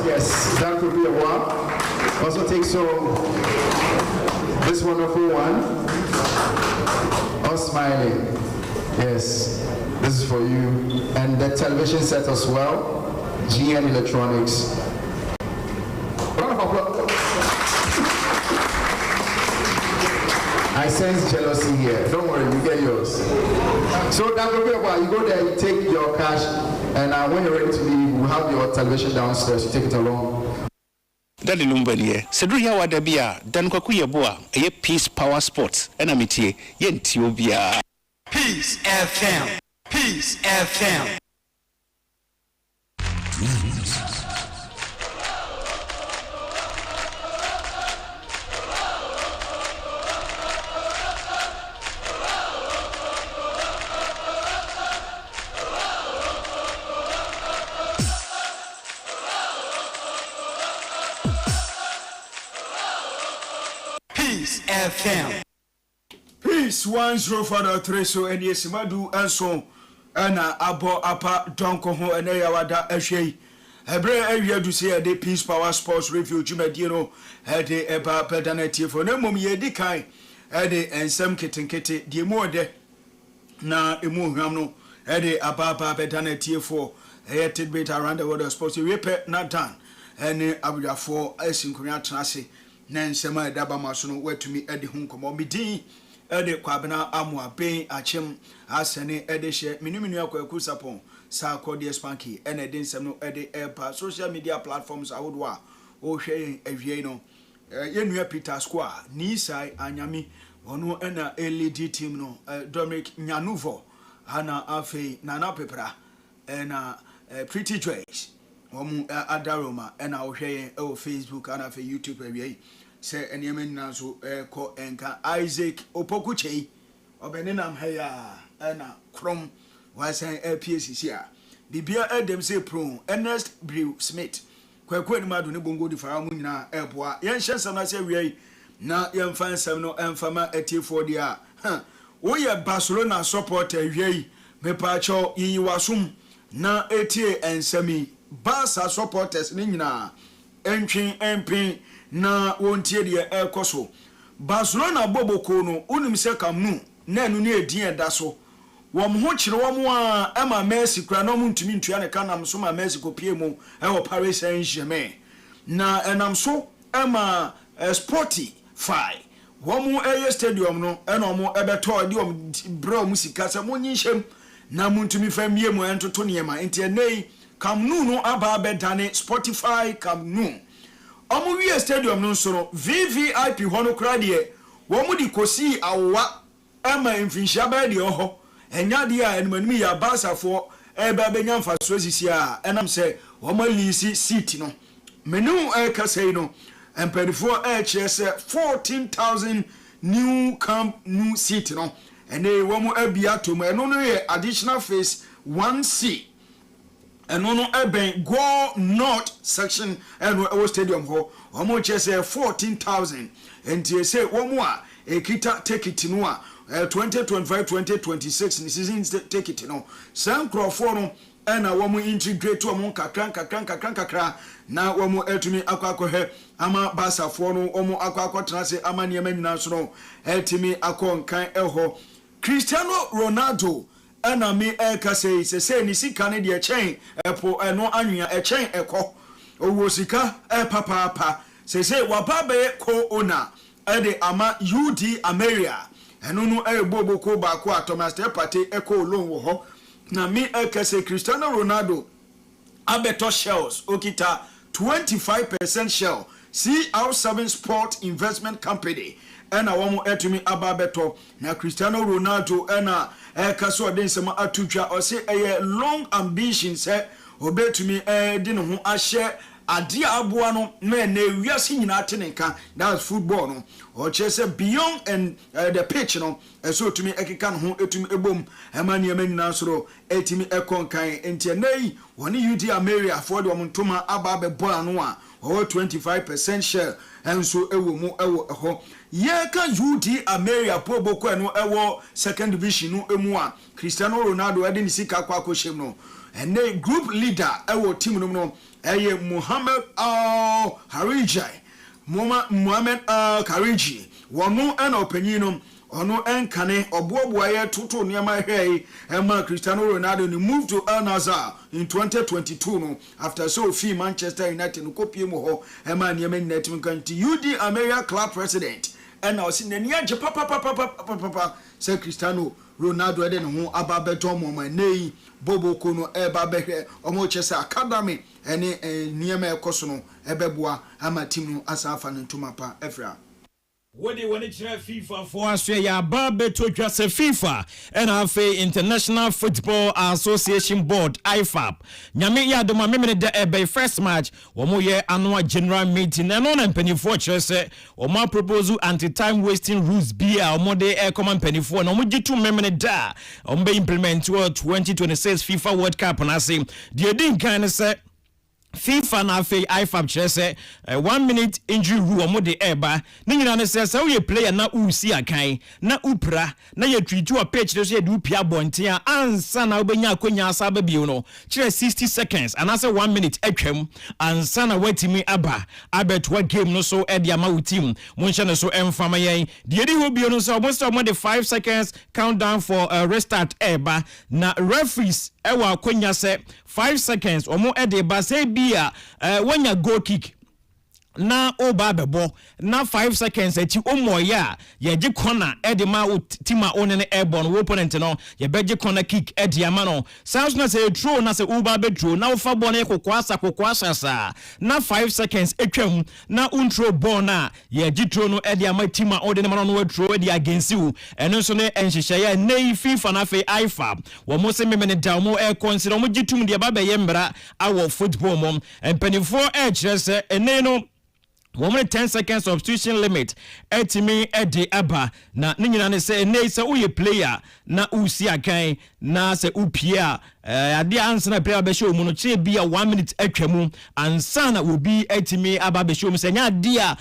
Yes, that could be a one. Also take some, this wonderful one. All smiling. Yes, this is for you. And the television set as well. GN Electronics. Round of applause. I sense jealousy here. Don't worry, you get yours. So that will be a while. You go there, you take your cash, and when you're ready to leave, we'll have your television downstairs. You take it along. Daddy Lumbani, Cedriya Wadabia, Dan Kwakuya Boa, a Peace Power Sports, and Amity, Yentiobia. Peace FM. Peace FM. Peace FM. Peace 104.3 so and yes madu and so ana abo apa donko ho ene yawada ahwei ebre awia du se de Peace Power Sports Review jumadie no de eba pedanati fo na mom ye di kan de ensem ketenkete die mu ode na emu hwam no de ababa pedanati fo tidbit around the world of sports we pe na dan ene abudafo asinkunya trase na ensem adaba maso no watumi ade hu nkomo midin ede kwabena amuaben achem asene ede hye miniminu akwaku sapon sa kode spanky ene de nsem no ede epa social media platforms awodo a o hwe awie no yenua Peter Square ni sai anyami ono ena LED team no Dominic Nyanuvo ana afi nana pepra ena Pretty Joyce omu adaroma ena o hwe o Facebook ana afi YouTube awie se enyemen na so ko enka Isaac Opokuchei obenenam haya na krom wasan PSC a bibia edem se pro Ernest Brew Smith kwakwa ni madu ne bongo di fara mu nyina eboa yen hyensa na se wiei na yen fansam no emfama etifo dia wo ye Barcelona supporter wiei me pa cho yiwasum na etie ensami Barca supporters ni nyina entwen empin na wontie de ekoso Barcelona boboko no unim se kamnu na enu ne edin eda so wo ho kire wo mo a ema Messi kra no ntumi ntua ne kanam so ma Messi ko pie mu e wo Paris Saint-Germain na enam so ema Spotify wo mo stadium no ena mo ebeto de om bra mu sika se mo nyinhyem na mo ntumi famie mu entoto ne ma enti enei kamnu no aba bedane Spotify kamnu omu wie stadium no nsoro VVIP hono krade wo mu di kosi awa ama mfinhia ba de ho enya de a enmanimi ya basafo eba benya mfaso sisi a enam se wo ma lisi seat no menu kasei no emperifo kire se 14,000 new camp new seat no ene wo mu abia to mu eno no ye additional phase 1C eno no eben go north section eno ewo stadium ho omo chese 14,000 enti se womo a ekita ticket no a 2025-2026 ni season ticket no sankrofo no ena womo integrate womo kakran na womo etumi akwakohe ama basafo no womo akwakotrase ama niam nyina so no etimi akonkan eho Cristiano Ronaldo ana me say se ni sika ne de chen epo eno anwea echen eko owo sika papa se wababe ko ona ede ama UD Ameria eno no boboko ba ko Thomas Partey eko loan wo ho na me say Cristiano Ronaldo abeto shells okita 25% shell CR7 Sport Investment Company ena womo etumi ababeto na Cristiano Ronaldo ena kaso den sema atutwa o se long ambition se obetumi di no ho ahye ade aboa no na wiase nyina tenenka that's football no o chese beyond and the pitch no so tumi ekeka no ho etumi ebom emani nyina soro etumi ekonkan entienei woni UD Ameria for the omontoma ababe boa no a 25% share enso ewo mu ewo ho ye ka UD Ameria poboko eno ewo second division no emu a Cristiano Ronaldo ade ni sika kwa akoshem no ene group leader ewo team no ɛyɛ Mohammed Harijai Mohammed Kariji wɔno ɛna ɔpanyin no ɔno ɛnkane ɔboaboa toto nneɛma hwɛi ɛma Cristiano Ronaldo ni move to Al Nassr in 2022 no after so fi Manchester United no kopie mu hɔ ɛma nneɛma nyina tim kanti UD America club president ɛna ɔsi n'ani agye papa sɛ Cristiano Ronaldo ɛde ne ho aba bɛtɔ mɔma nei Bobo Kono ɛba bɛhwɛ ɔmo kyɛ sɛ academy ɛne nneɛma ɛkɔ so no ɛbɛboa ama team no asafa ne ntoma pa ɛfra. What do you want to try FIFA for Australia? Barbeto just a FIFA and NFA International Football Association Board IFAB. Nyame ya do ma memene de ebe first match omo ye annual general meeting and on penny for say omo proposal anti-time wasting rules be omo de air command penny for no mo gitu memene da omo be implement 2026 FIFA World Cup na say the din kan say FIFA na fe IFAB chese 1 minute injury rule omo de eba ni nyina ne se we player na usi akan na upra na ye tweetu o page so ye du pia bonten a ansa na obenya akonya asa ba bio no kire 60 seconds and asa 1 minute atwam ansa na watimi aba abetwa game no so e dia ma team mo nche ne so emfama yen de di ho bio no so omo de 5 seconds countdown for restart eba na referees ewa akonya se 5 seconds omo e de ba say when you goal kick na oba bebo na 5 seconds eti omoya ye je corner e de ma team a one ne airborne opponent no ye beje corner kick e de ama no sounds na say throw na say oba be throw na ofa ball na kokwasa sa na 5 seconds etwam na unthrow ball na ye je throw no e de ama team a one ne ma no throw e de against you eno so ne enhihye ya nei FIFA na fe IFAB wo mo se memene da mo e consider mo gitum de ba be ye mbra awo football mom empanifo e kire se ene no 10 seconds substitution limit etimi edi aba na ninyina ne se nei se uye player na usi akan na se upia ade ansa na player be show mu no che bia 1 minute atwamu ansa na obi etimi aba be show mu se nya ade a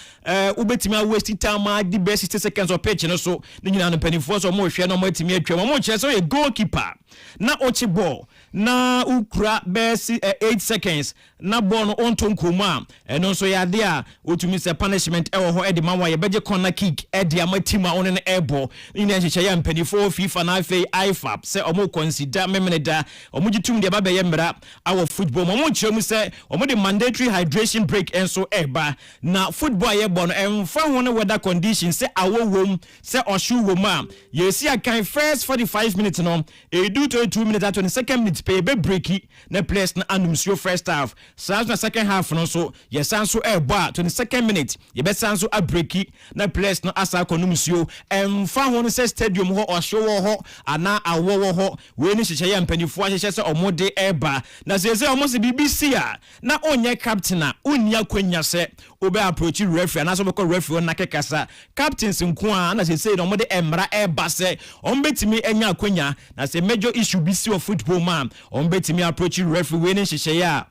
ubetimi a waste time di best 60 seconds of pitch no so ninyina no panifo so mo hwe no mo etimi atwamu mo che so ye goalkeeper na ochi ball na ukura besi 8 seconds na ball no onto nkoma eno so ya ade a otumi se punishment e wo ho e de manwa ye beje corner kick e de amatima on ne airball ni na hyehyɛ ya mpanifo FIFA na afei IFAB se omo consider memene da omo gitum de ba be ye mbra our football omo kyerɛ mu se omo de mandatory hydration break enso eba na football ye bɔ no emfa ho ne weather conditions se awowom se ɔhwe wom a ye si akan first 45 minutes no e do 22 minutes at 22nd minute pay be breaki na players na anumsio first half so na second half no so ye san so eba 22nd minute ye be san so a breaki na players na asa konumsio emfa ho no se stadium ho ɔhwe ho ana awo ho we ni hyehyɛ ya mpanifo ahyehyɛ se ɔmode eba na se ɔmo se BBC a na onye captain a unia kwanya se obe approach referee na so be referee na kekasa captains nko a na se no ɔmode emra eba se ɔmbetimi enya kwanya na se major issue bi si of football man ɔmbetimi approach referee we ni hyehyɛ ya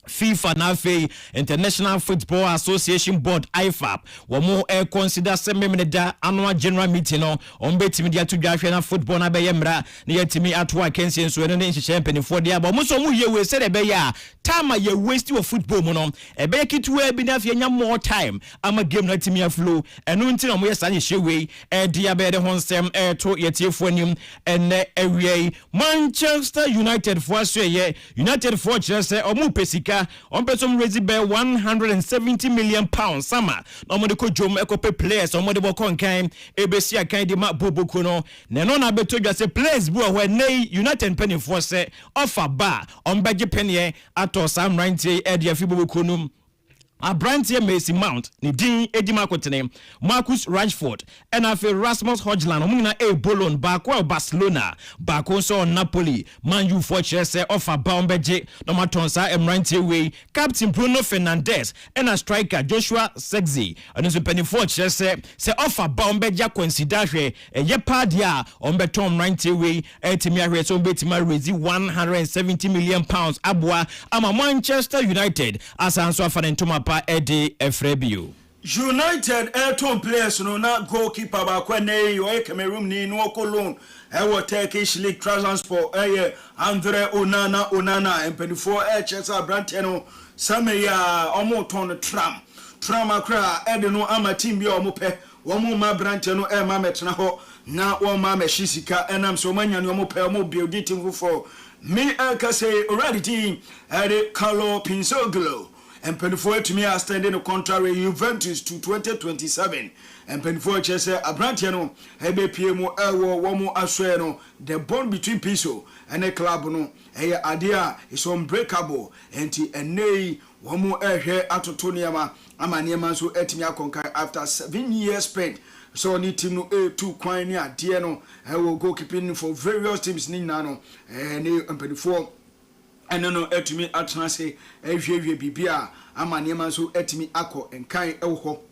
FIFA na fe International Football Association Board IFAB wo consider se memene da annual general meeting no on betimi dia to dwahwe na football na be yemra na yetimi ato akensi enso no ne nhyehyɛ mpanifo dia ba mo so mu ye we se de be ya time ye waste of football mu no e be kitwa bi na fe nya more time ama game na timi aflow eno nti na mo ye sa nhyehyɛ we e dia be de honsem e to yetiefo anim enne awie Manchester United for so ye United for chese omu pesika on person raise by 170 million pounds sama no mo de ko jom ekope players on mo de bokon kan ebesi akan de ma boboko no na no na beto dwa se players bu ho nei United penny for se offer bar on beje penny ato sam 90 e de afi boboko no Abrantie Mason Mount ni din edima kotene Marcus Rashford and afi Rasmus Hojlund omuna Bolon baako Barcelona baako so Napoli Man U for Chelsea offer Baumbeje no matonsa Emrantie way captain Bruno Fernandes and a striker Joshua Zirkzee and so penny for Chelsea se offer Baumbeje consider hwe eye padia on beton 90 way etimi ahwe so betima raise 170 million pounds abwa ama Manchester United asanso afanentoma Eddie Efrebio United airton players no na goalkeeper ba kwene yo Cameroon ni no kolon e wo Turkish League Trabzonspor Andre Onana empenifo Chelsea Branteno Sameya omo ton tram akra ede no ama team bi omo pe womo ma branch no e ma metena ho na wo ma meshi sika enam so manya no omo pe omo build team for me ka say already team ede Carlo Pinsoglio and Penifo to me are standing a contrary Juventus to 2027 and Penifo chese abrantiano hebe PMO ewo womo asweno the bond between Piso and a club no eya idea is unbreakable enti enei womo ehwe atoto niama ama niama so etimi akonkai after 7 years spent so ni team no A2 kwan ni ade no ewo goalkeeping for various teams ni nano ni Penifo eno no etimi atena se ehwehwe bibia ama niema so etimi akọ enkan ewo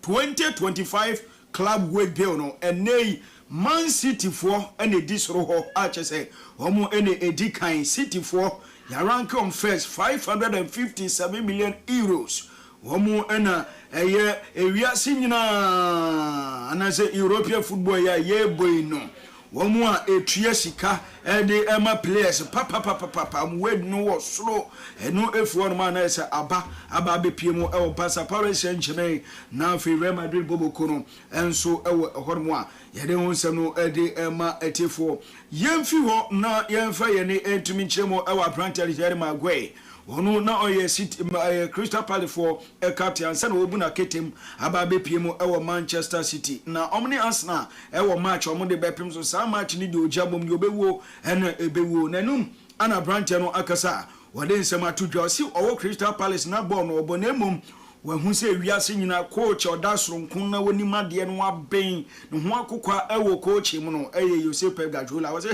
2025 club weight bill no enei Man City for ene disro ho achese homo ene edikan City for ya rank on first 557 million euros homo ena eye ewiase nyina anase European football ya ye boy no womu a etua sika ede ema players papa wed no wo slow eno efuo no ma na ese aba be piemu e wo pasa Paris Saint-Germain na fi Real Madrid boboko no enso e wo hormo a yede ho nsem no ede ema etefo yemfi ho na yemfa ye ne entumi nchemo e wa Brantford Harry Maguire onu na oye City Crystal Palace for a captain san obu na ketem aba be piemu e wo Manchester City na omni Arsenal e wo match omo de bepem so sa match ni de ojabom ni obewo ena ebewo nanum ana Brantford no akasa wode nsem atodwa si owo Crystal Palace na ball no obonamum wahu se wiase nyina coach odasronkun na woni made no aben no ho akokwa e wo coach mu no eye Jose Pep Guardiola wo se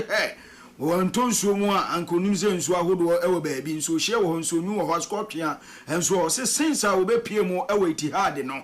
wonton so mu a ankonim se nso ahodo ewo baabi nso hye wo nso nu wo scorpion enso o se since a wo be pie mu ewo Etihad no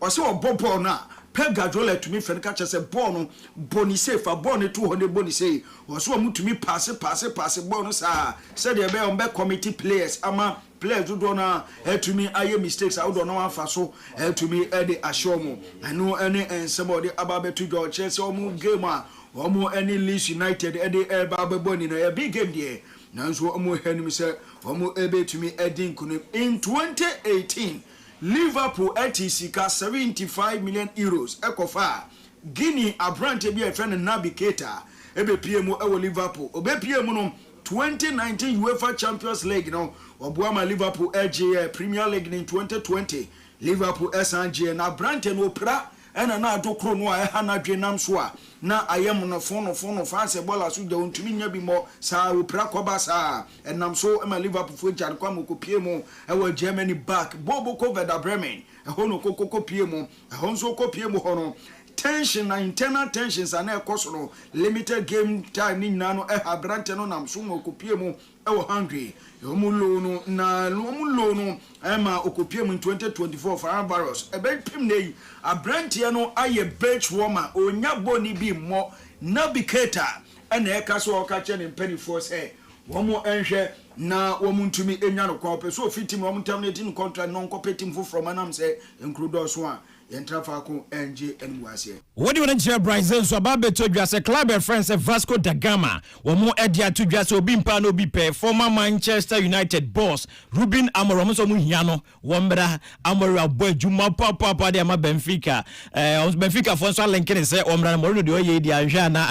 o se obobo na Pep Guardiola to me fen ka chese ball no boni safe ball ne 200 boni say o so mu to me pass ball no sa said e be on be committee players ama players do na to me aye mistakes I do no afa so to me e dey assure mu anu any somebody about to do chese o mu game a omo any Leeds United ede eba beboni na a big game there nanso omo hanim se omo ebe to me edin kunu in 2018 Liverpool ATC ka 75 million euros ekofa Guinea abrante bi e friend Naby Keita ebe PM ewo Liverpool obe PM no 2019 UEFA Champions League no obuama Liverpool LGA Premier League in 2020 Liverpool SNG na abrante no pra ena na adokro no a ha na dwenam so a na ayem no fono fanse bola so de ontumi nya bi mo sa opra koba sa enam so ema Liverpool fo jar kwa mo kopie mo e wa Germany back Bobo ko Werder Bremen e ho no kopie mo e ho so kopie mo ho no tension na internal tensions ana ekoso no limited game time ni na no e ha brante no nam so mo kopie mo e wo hungry yomulo no na lomulo no ema okopie mu 2024 for virus e be pim nei abrante no aye bench warmer onya boni bi mo Naby Keita ena e ka so o ka che ne penifo se womo enhwe na womo ntumi enya no kwa pe so fitim womo terminate no contract non competing from anam se include so a yentrafa ko NJ NWC. What do you want to hear Brazil so about beto dwase club and friends Vasco da Gama womo edia to dwase obi mpa no bi pe former Manchester United boss Ruben Amorim so mu hia no wombra Amorim boy juma papa de ama Benfica Benfica for so linkin say wombra Mourinho de oye dia hwa na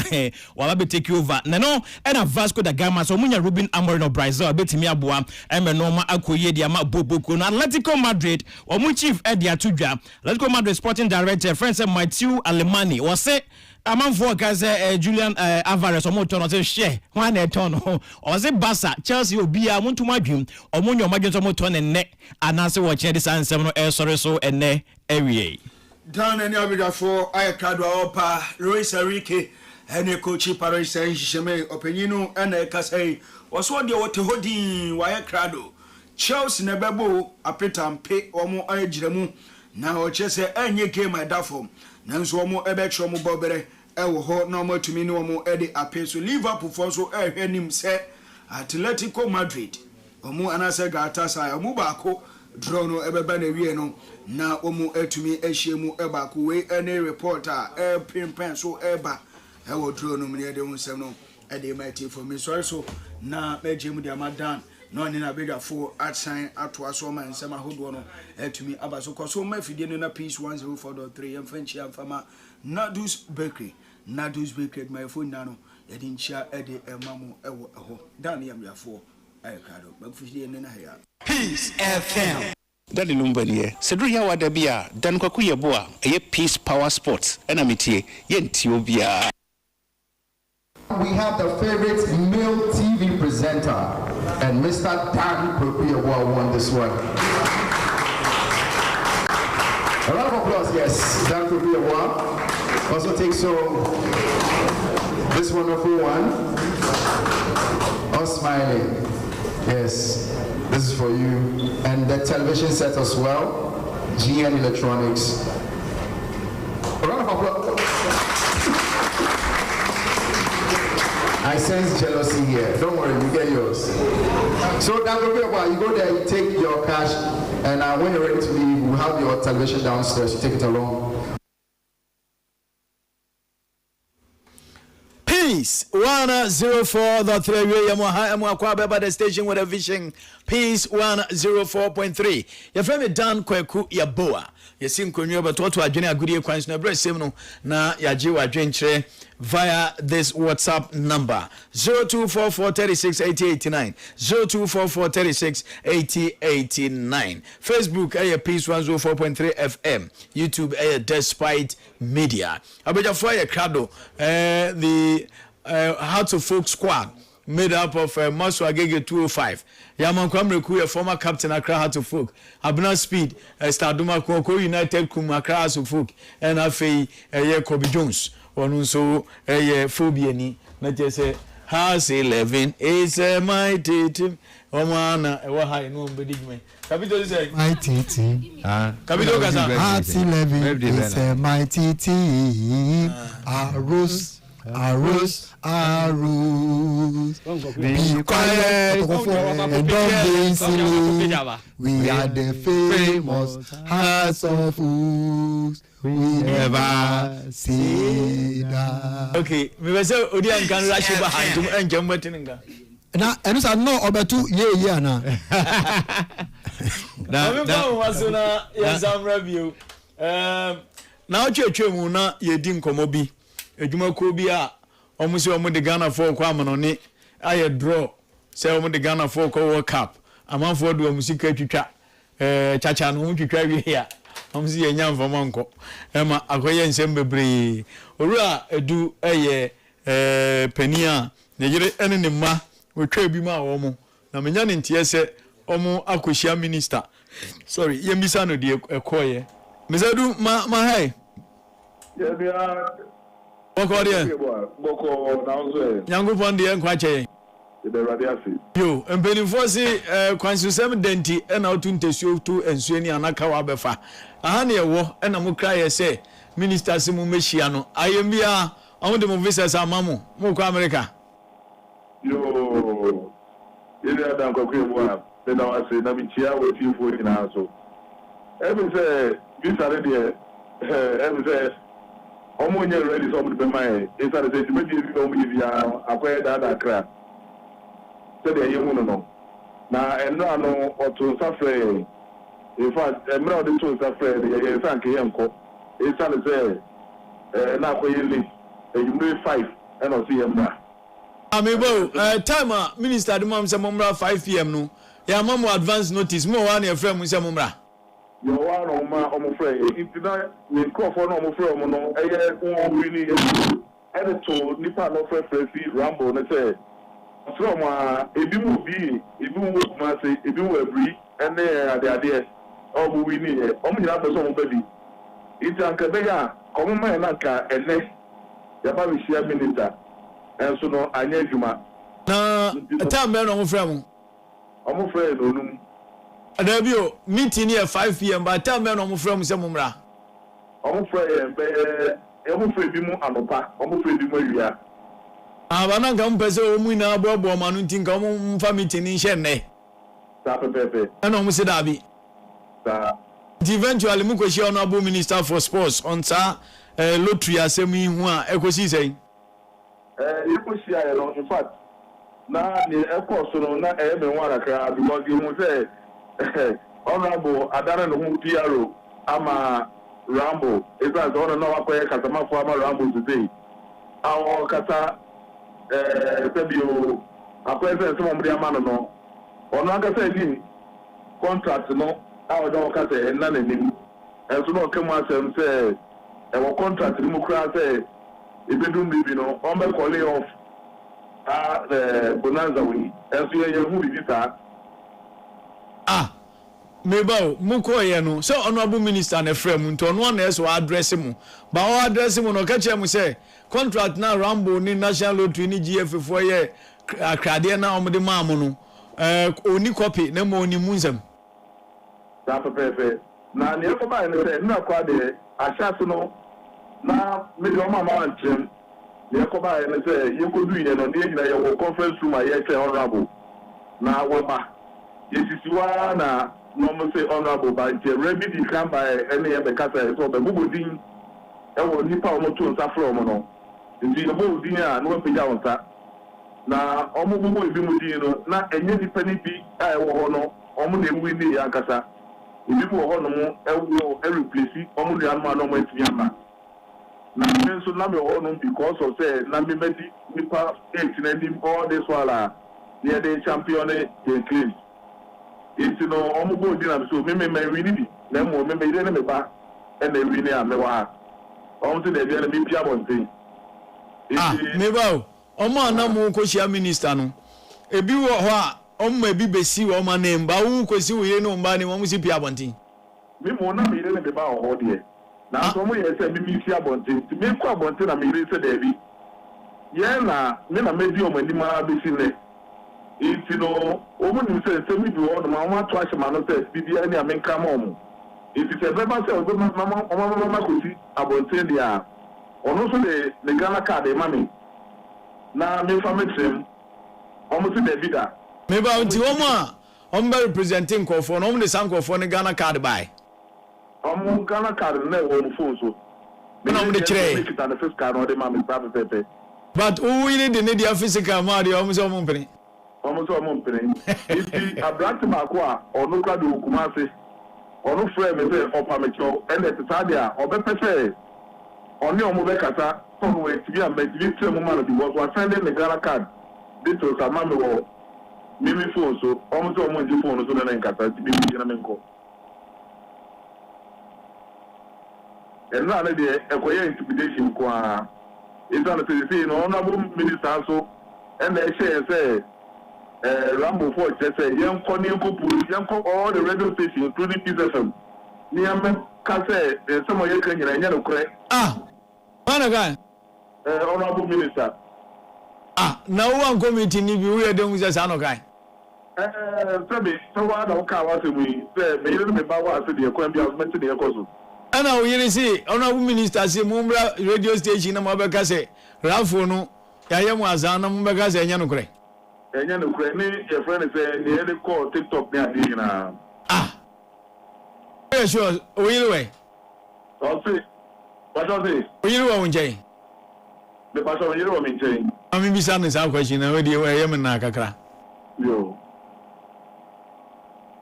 waba be take over na no na Vasco da Gama so munya Ruben Amorim no Brazil betimi aboa no ma akoye dia ma boboko no Atletico Madrid womu chief edia to dwa Atletico Madrid sporting director friends Matthew Alemani was say amanfo kaze Julian Alvarez omoto no say share one e ton o say Barca Chelsea obia montuma adwum omonyo omadwon so moto ne ne anase wo che de sansem no sorry so ene ewie down any abida for ayakado opa Luis Enrique ene coach Paris Saint-Germain opinion ene kasai oso de wote hodin wayakrado Chelsea ne bebo apetampe omo agiremu na o chese enye game adafom nanso omo ebetro mo bobere ewo ho na omo tumi ne omo ede apeso Liverpool for so ehwenim se Atletico Madrid omo anase Galatasaray omo baako draw no ebeba na wie no na omo atumi ahiemu ebaako we any reporter pimpen so eba ewo draw no me de hunsem no ede mighty for me so na mejemu de amadan no ne na bedwafo atsan atoa so ma nsema hodo no atumi abaso koso ma fidie no na Peace 104.3 yemfanchi amfama Nadus Bakery my phone na no yedi nchia ede emamu ewo eho dan yamyafo ayekado bagfidie ne na ya Peace FM. Dani lumbaniye sedru ya wada bia dan kwaku yebo a eye Peace Power Sports ena metie ye ntio bia. We have the favorite male TV presenter, and Mr. Dan Propriawa won this one. A round of applause, yes. Dan Propriawa also takes home this wonderful one. All smiling. Yes, this is for you. And the television set as well. GN Electronics. A round of applause. I sense jealousy here. Don't worry, you get yours. So that will be a while. You go there, you take your cash, and when you're ready to leave, we'll have your television downstairs. You take it along. Peace 104.3 Yamaha by the station with a vision. Peace 104.3. Your friend Dan Kweku Yaboa. You see, Konyo, but what to a junior good year coins no breast seminal na Yajiwa Drenche via this WhatsApp number 0244368089 0244368089. Facebook Peace 104.3 FM. YouTube Despite Media. Abeja Fire Crado, the Hearts of Folk Squad made up of Masu Agege 205. Yaman Kwamreku, a former captain Accra Hearts of Folk. Abna Speed, Starduma Koko United Kum Accra Hearts of Folk. And Afe Kobe Jones. Onunso phobia ni. Not just say, House 11 is a mighty team. Omana, a wahai no bedigme. Capito say, mighty team. Capito Gaza. House 11 is a mighty team. Arose. Be quiet and don't be silly. We are the famous House of Fools. We never see that. Okay, me be say odi an kan rashi ba hantum enjam matininga. Na enu sa no obetu ye na. Na waso na ya samra bio. Na otwetwe mu na ye di nkomo bi. Edwuma ko bi a omusi omo de Ghana for kwa amonone aye draw say omo de Ghana for ko World Cup amanfo do musika twitwa chacha no twitwa wi ya omusi ye nyamfo monko ema akoye nsem bebre owura edu eye pania ne yire ene ne ma wotwa bi ma wo mo na menya ne ntie se omo akohia minister sorry yembisa no de ekoye mezadu ma hai Boko dia. Boko na ozo. Nyango pon dia nkwa che. De radiasi. Yo, empenifo si kwansusem denti e na otuntesuo tu ensuo ni anaka wa befa. Aha na ewo e na mukra ye se minister simu mehia no. Ayembia on de mo visas amamu. Mo ko America. Yo. Ile adam kwa kwewa. Na wase na bichia we tifo ni na so. Ebe se visa re de ebe se omo nye ready so mo be mai e sa de me di bi omo di ya akwa da kra se de yemu no na eno ano otu safre in fact emra de tu safre de ye san ke yenko e sa de se na akwa yele e yumre 5 and o si yemra Amibo time minister de mom se momra 5 pm no ya mamu advance notice mo wa na e frem se momra yo wa no ma omo frɛ itina ne krofo no omo frɛ omo no eye won ni ene to nipa no frɛ si rambo ne sɛ frɛ omo a ebi mu ma se ebi mu abri ene ade omo wi ni omo nyina pɛ so omo babi ita nka be ya omo ma na ka ene ya ba bi share minister enso no anya adwuma na time be no omo frɛ mo omo frɛ no num Adabio meeting here 5 p.m. by time me no mo frɛ mo sɛ mo mra. Omo frɛ omo frɛ bi mu anopa, omo frɛ bi mu awia. Bana nka mo pese o mu na bobo ma no ntin ka mo mfa meeting ni hye nne. Sa pepepe. Ɛna mo se da bi. Sa. Eventually mo kɔhye honorable minister for sports on sa lottery asɛm yi hu a ekosi sɛn. Ekosi ayo no in fact na the airport so na me wan kakra because you say honorable adana no hu PRO ama Rambo is that one no akoye kasama for ama Rambo today our kasa sebio akoye say some of the ama no ono aka say din contract no awo don kasa na nanim enso no kemu asem say e contract ni mu kra say ebedum bibi no on be calling off bonanza we enso ye hu bibi ta meba muko ye no so honorable minister na frame nto no na eso address mu ba o address mu no ka che mu say contract na Rambo ni National Lottery ni GF for ye akrade na omde maamu no oni copy na mo oni munzam da pepe na ne ko ba ne say na kwa de ashaso no na me do mama antrim ne ko ba ne say ye ko du ye no ne gina ye conference room aye say honorable na waba yesisiwa na no mo say honorable by the ready to come by any of the casa so be bubudin e wo nipa o mo to nsa from no ndi e bubudin a no pe ja wonsa na o mo bubu ebi mu din no na enye nipa ni bi a e wo ho no o mo na ewi ni ya kasa ebi wo ho no mo e wo e replace o mo ya no mo ntimi ama na me so na me ho no because of say na me medi nipa 8 na dim all this while near the champion e claim it's no omugo dinam so me wini bi na mo me ide na me ba e na wini a me wa on to the dia na me pia bonten me ba o mo na mo ko shia minister no ebi wo ho a o mo ebi besi wo ma na mba wo ko si wo ye no mba ni mo si pia bonten me mo na me ide na me ba ho de na so mo ye se me pia bonten me ko bonten na me ide se da bi ye na me na me di o mani ma besi ne it's no omo ni say me do on ma wa twa shema no say bibia ni amenka mom it is a better say ogo mama ko si abonten dia ono so le Ghana card e mami na me family omo si David a me ba nti omo a omo be representing kofo no omo de sanko for ni Ghana card buy omo Ghana card na wo mo phone so me na omo de kire me kita na physical no de mami pepe but who really the need the physical ma de omo so omo mpene almost a month. If I brought to Makwa or no crowd of Kumasi or no frame or Pamacho and the Tadia or Bepe or no Mubekata, somewhere to be a major moment was sending the Ghana card. This was a mammy or Mimi phone, so almost almost the phone was on an Kata to be in a menko. And now the acquired intimidation is on the honorable minister so and they say Rambo for just say young Connie all the radio stations, including PSM. Niam Kase, some of you can you correct. One guy. Honorable Minister. Now one committee ni bi we dem just an guy. Sabi, so what our car was we say, me ba wa so the kwam bi meant the ekoso. Ana we you see, honorable minister say mumbra radio station na mabeka say, Ramfo no, ya mu azan na mabeka say nya no correct. Enya no kure ni your friend say ni ele call TikTok ni adi na sure oyirwe o say what say oyirwe wonje the pastor oyirwe mi nche ami bisa ne sa question na we dey we yem na kakra yo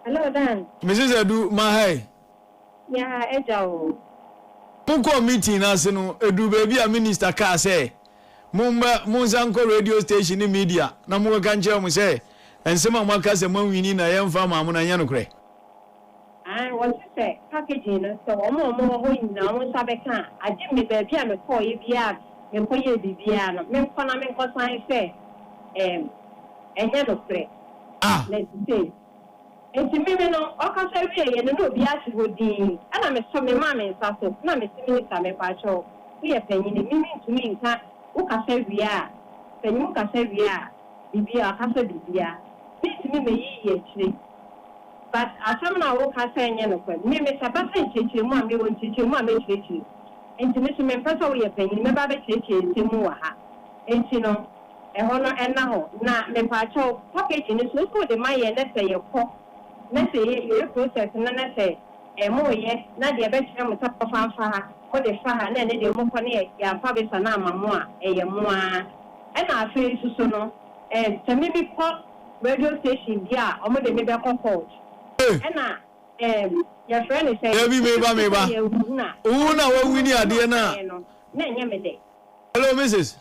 hello Dan Mrs. Edu ma hai ya ejawo Muko meeting na se no Edu baby a minister ka say Munzanko radio station ni media na mu ka nche mu say ensema mu aka se manwini na yemfa ma mu na nya no kure what say packaging so omo ho nyina mo sabeka agye me baby a me call ye bia me ko ye bibia no me ko na me ko san say enye no kure let's say enti me no oka say we ye no obi a sigodi ana me so me ma me nsa so na me si minister me pa cho we ye panyini me ntumi nka ukasa wia penyu ukasa wia bibia akasa bibia bitimi me yiye chire but asam na ukasa enye no kwa me sabasa chechire mu a me won chechire mu a me chechire enti me so me pesa wo ye penyu me ba be chechire ntemu wa ha enti no e ho no enna ho na me pa cho package ni so ko de maye na se ye ko na se ye process na na se e mo ye na de be chire mu tapa fanfa ha o de fa ha na ne de mo ko ne ya fa be sana amamu a eye mo a e na afi susu no sɛ me bi kɔ radio station bi a ɔmo de me bɛkɔ court ɛna yɛfrɛ ne sɛ yɛbi meba wo na wawini adeɛ na ɛnyɛ me de. Hello Mrs.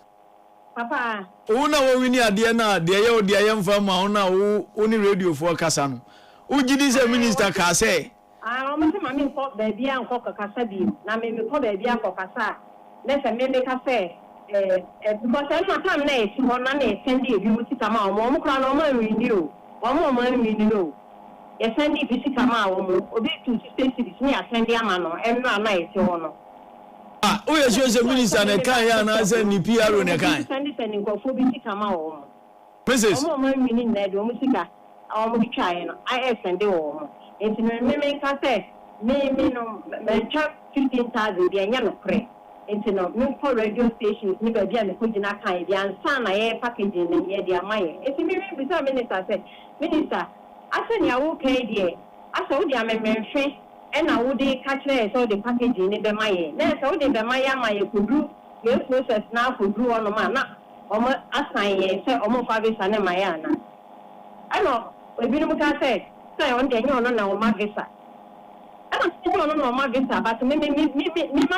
Papa wo na wawini adeɛ na deɛ yɛ wo deɛ yɛ mfa ma wo na wo ni radio foɔ kasa no wo gidi sɛ minister ka sɛ ɔmo sɛ ma me nkɔ baabi a nkɔ kasa bi na me kɔ baabi a kɔ kasa na sɛ me ka sɛ because ɛno time na yɛsi hɔ na yɛsɛnde ebi mu sika ma ɔmo kora na ɔmo anwini o ɔmo anwini o yɛsɛnde ebi sika ma ɔmo obi tu station ne yɛsɛnde ama no ɛno na yɛsi hɔ no o yɛ sure sɛ minister ne kan ya na sɛ ni PRO ne kan sɛnde sɛ ne nkɔfo bi sika ma ɔmo Mrs. ɔmo anwini na de ɔmo sika ɔmo bi twae no ayɛ sɛnde wɔ ɔmo nti me nka sɛ me no mɛtwa 15,000 bi ɛnyɛ no korɛ nti no me kɔ radio stations ni baabi a me kɔ gyina kan bi ansa na yɛ packaging na yɛ de ama yɛ nti me bisa minister sɛ minister asɛ nea wo kai deɛ asɛ wo de amemɛhwɛ ɛna wo de ka kyerɛ sɛ wo de packaging ne bɛma yɛ na sɛ wo de bɛma yɛ ama yɛ koduru yɛ process na koduru hɔ nom a na ɔmo asan yɛ sɛ ɔmo fa visa ne ma yɛ ana ɛna ebinom ka sɛ ɔno deɛ nyɛ ɔno na ɔma visa ɛna sɛ ɔno na ɔma visa but me ma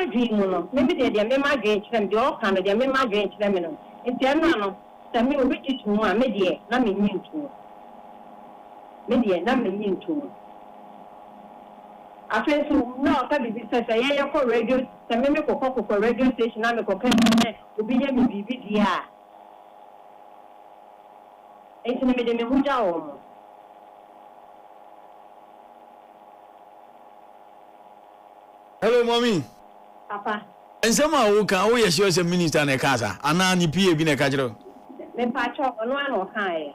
dwee mu no me deɛ me ma dwee kyerɛ me deɛ ɔka no deɛ me ma dwee kyerɛ me no nti ɛno no sɛ me obi tutu mu a me deɛ na me nyi ntu me deɛ na me nyi ntu afei nso na ɔka bibi sɛ yɛyɛ kɔ radio sɛ me kɔkɔ radio station na me kɔka sɛ obi yɛ me biribi deɛ a nti na me de me ho gya wɔ mo. Hello mommy. Papa. Ensem a wo kan wo yɛ sure sɛ minister ne ka sa ana ni PA bi ne ka kyerɛ me pa cho ɔno ana ɔkae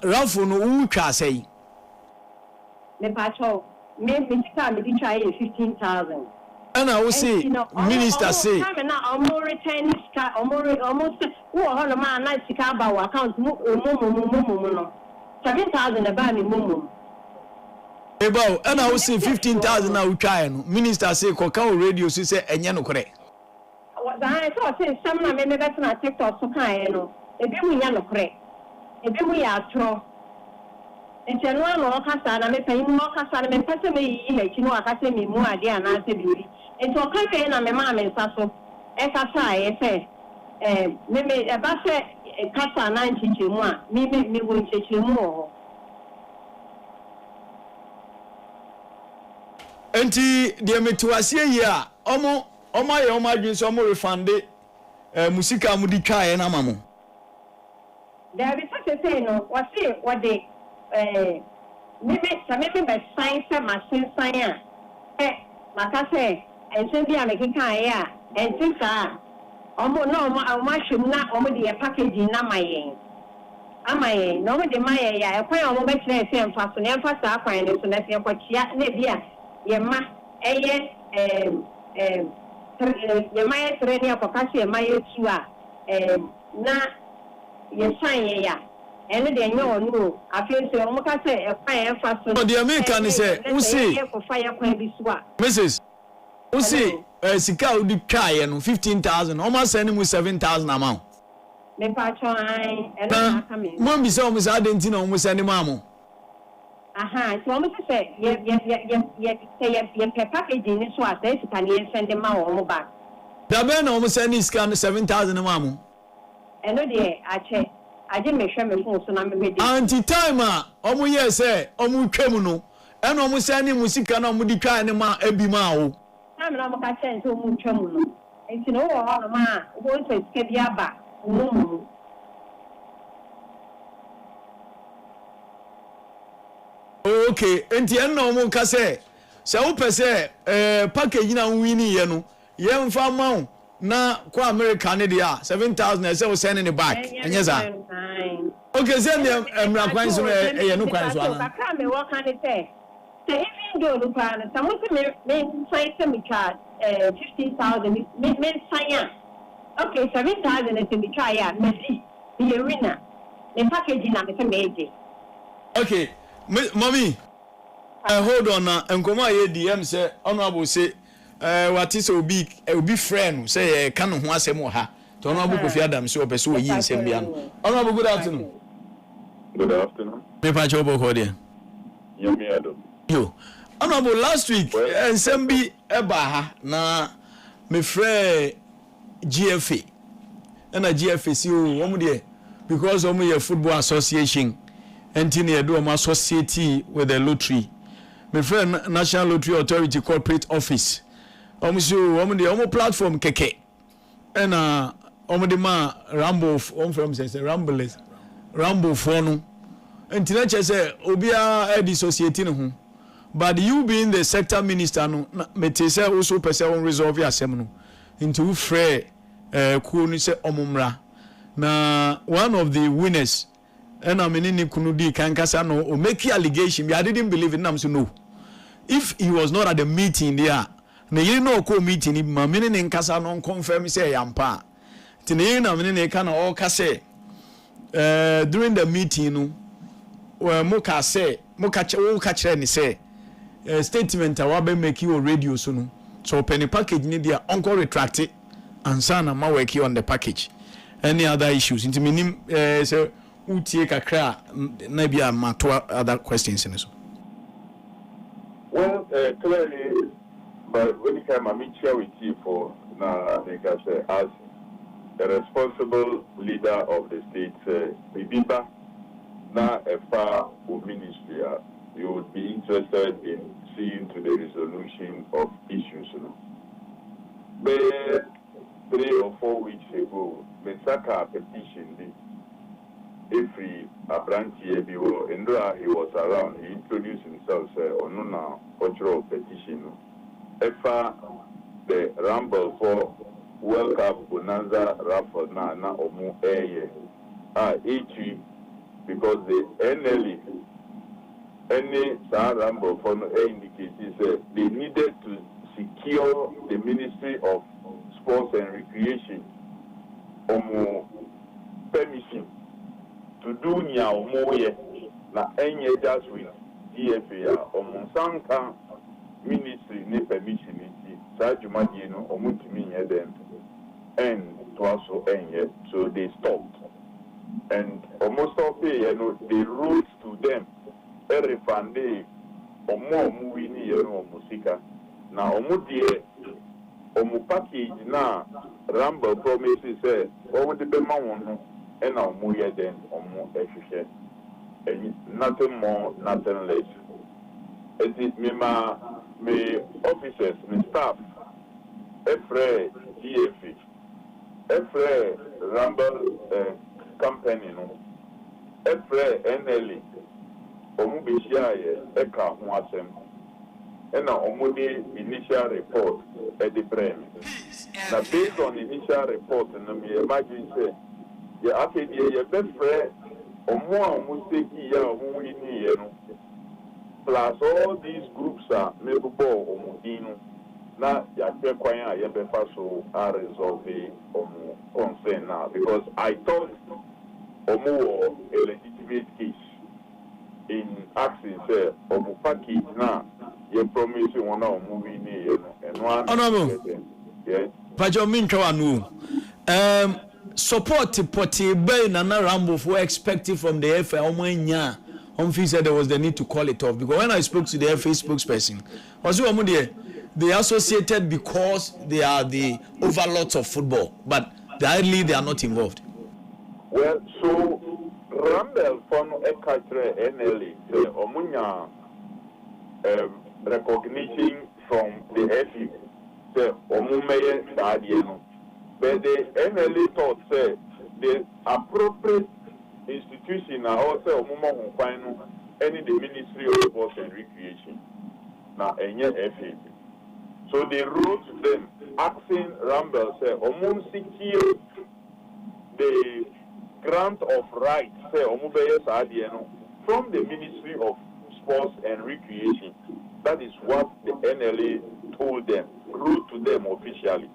Rafo no wo twa asɛi me pa cho me sika me di twa yɛ 15,000 ana wo say minister say na ɔmo return sika ɔmo wo hɔ no ma na sika ba wo account mu no 7,000 ba me mumu Ebo ana wo say 15,000 na wo twa no minister say koka o radio so say enye no korɛ so say some na me better na TikTok so kan no ebi mu nya no korɛ ebi mu ya atro nti no ano ɔkasa na me pɛyi mu ɔkasa na me pɛsɛ me yi na chi no akasa me mu ade ana sɛ bibi nti ɔkasa na me ma me nsa so ɛkasa ayɛ sɛ me eba sɛ kasa na nchichi mu a me wo nchichi mu wɔ enti de metuasie yi a ɔmo ayɛ ɔmo adwin so ɔmo refande musika mu di twae na mamo there be such a thing no what they me be sign say ma sign maka say ense bi a me keka ya enti sa omo na omo ahwem na omo de packaging na mayen amayen no omo de mayen ya ekwan omo be kire se emfa so na emfa sa akwan ne so na se kwakia na bi a ye ma eye ye ma ye tre ne akoka se ye ma ye tu a na ye sign ye ya ene de nye onu afie se omo ka se ekwan emfa so no de America ne se wo se Mrs. wo se sika odi twae no 15,000 omo send mu 7,000 amount me pa twan ene aka me mo bi se omo sa denti na omo send mu amo aha so omo se ye packaging ni so asa sika ni send ma omo ba da be na omo send sika 7,000 amo eno de ache aje me hwe me fun so na me de anti time a omo ye se omo twam no ena omo send mu sika na omo di twae ne ma abi ma wo na me na mo ka chen so mu twam no enti no wo ho no ma wo nse sika bi aba mu okay enti enna omo ka se wo pese package na wini ye no ye mfa ma na kwa America ne dia 7,000 e se wo send ne back enye za okay se me emra kwan so ye no kwan so ana ka me wo kan se even though no kwan so mo se me sai se me cha 15,000 me sai okay 7,000 e se me try ya me see the arena the package na me se me eje okay mommy hold on na enkomo aye DM say honorable say what is obi friend say ka no ho asem ha Honorable Kofi Adams so person we yin nsem bia no. Honorable, good afternoon. Good afternoon. Me pa chobo ko dia. Yemi Ado. Yo. Honorable, last week nsem bi eba ha na me frɛ GFA. And a GFA see wo there because omo your football association enti na do omo associate with the lottery. My friend National Lottery Authority Corporate Office. Omo the platform keke. And omo the ma Rambo from say Rambo phone. Enti na che say obia e dissociate ne ho. But you being the sector minister no me te say also person resolve asem no. Enti wo frɛ ku ni say omumra. Na one of the winners and I'm in Kunudi Kankasa no or make allegation. I didn't believe it. I'm so no. If he was not at the meeting there, you know, meeting him, my meaning in Casa non confirm say Yampa. Tinina meaning can all say during the meeting, where Moka say, catch any say statement I will make you a radio soon. So penny package need their uncle retract it and son and my work you on the package. Any other issues? Into meaning so who take a cry maybe a matter other questions in this. Well, clearly, but when you come, I meet here with you for now, I think I say, as the responsible leader of the state, Bibiba, now a far ministry, you would be interested in seeing to the resolution of issues. But 3 or 4 weeks ago, the Saka petition, every Abranti Indra, he was around, he introduced himself on a cultural petition. Efa the Rumble for World Cup Bonanza Raffle na Omu Eye. Echi because the NLE any Rumble for no indicated they needed to secure the Ministry of Sports and Recreation Omu permission to do nya omoye na enye just with DFA omonsanka ministry ne permission iti sa dwumadie no omuntimi nye dem and to also enye so they stopped and almost all pay they wrote to them every Sunday omo wini no musika na omu die omu package na Rumble promises say omu de be ma won no and now more than efficient and nothing more, nothing less. It is me officers, me staff, every GFA, every Rumble company, no, every NLE, Omubishia, Eka Mwasem, and now Omudi initial report at the brain. Now, based on initial report, and me imagine say. Yeah, after your best friend, or more mistake, plus all these groups are maybe or Mudino. Now, you're quite a so are resolving concern now because I thought more a legitimate case in asking, say, package now, you're promising one of moving and one. Yes, Pajomin support Poti Bay Nana Rambo for expecting from the FA Omanya. Humphrey said there was the need to call it off because when I spoke to the FA spokesperson, they associated because they are the overlords of football, but directly they are not involved. Well, so Rambo from Ekatre NLE Omunya recognition from the FA, the Omumeye Sadieno. But the NLA thought say the appropriate institution are also any the Ministry of Sports and Recreation. Now FA. So they wrote to them asking Rumble say secure the grant of rights say from the Ministry of Sports and Recreation. That is what the NLA told them, wrote to them officially.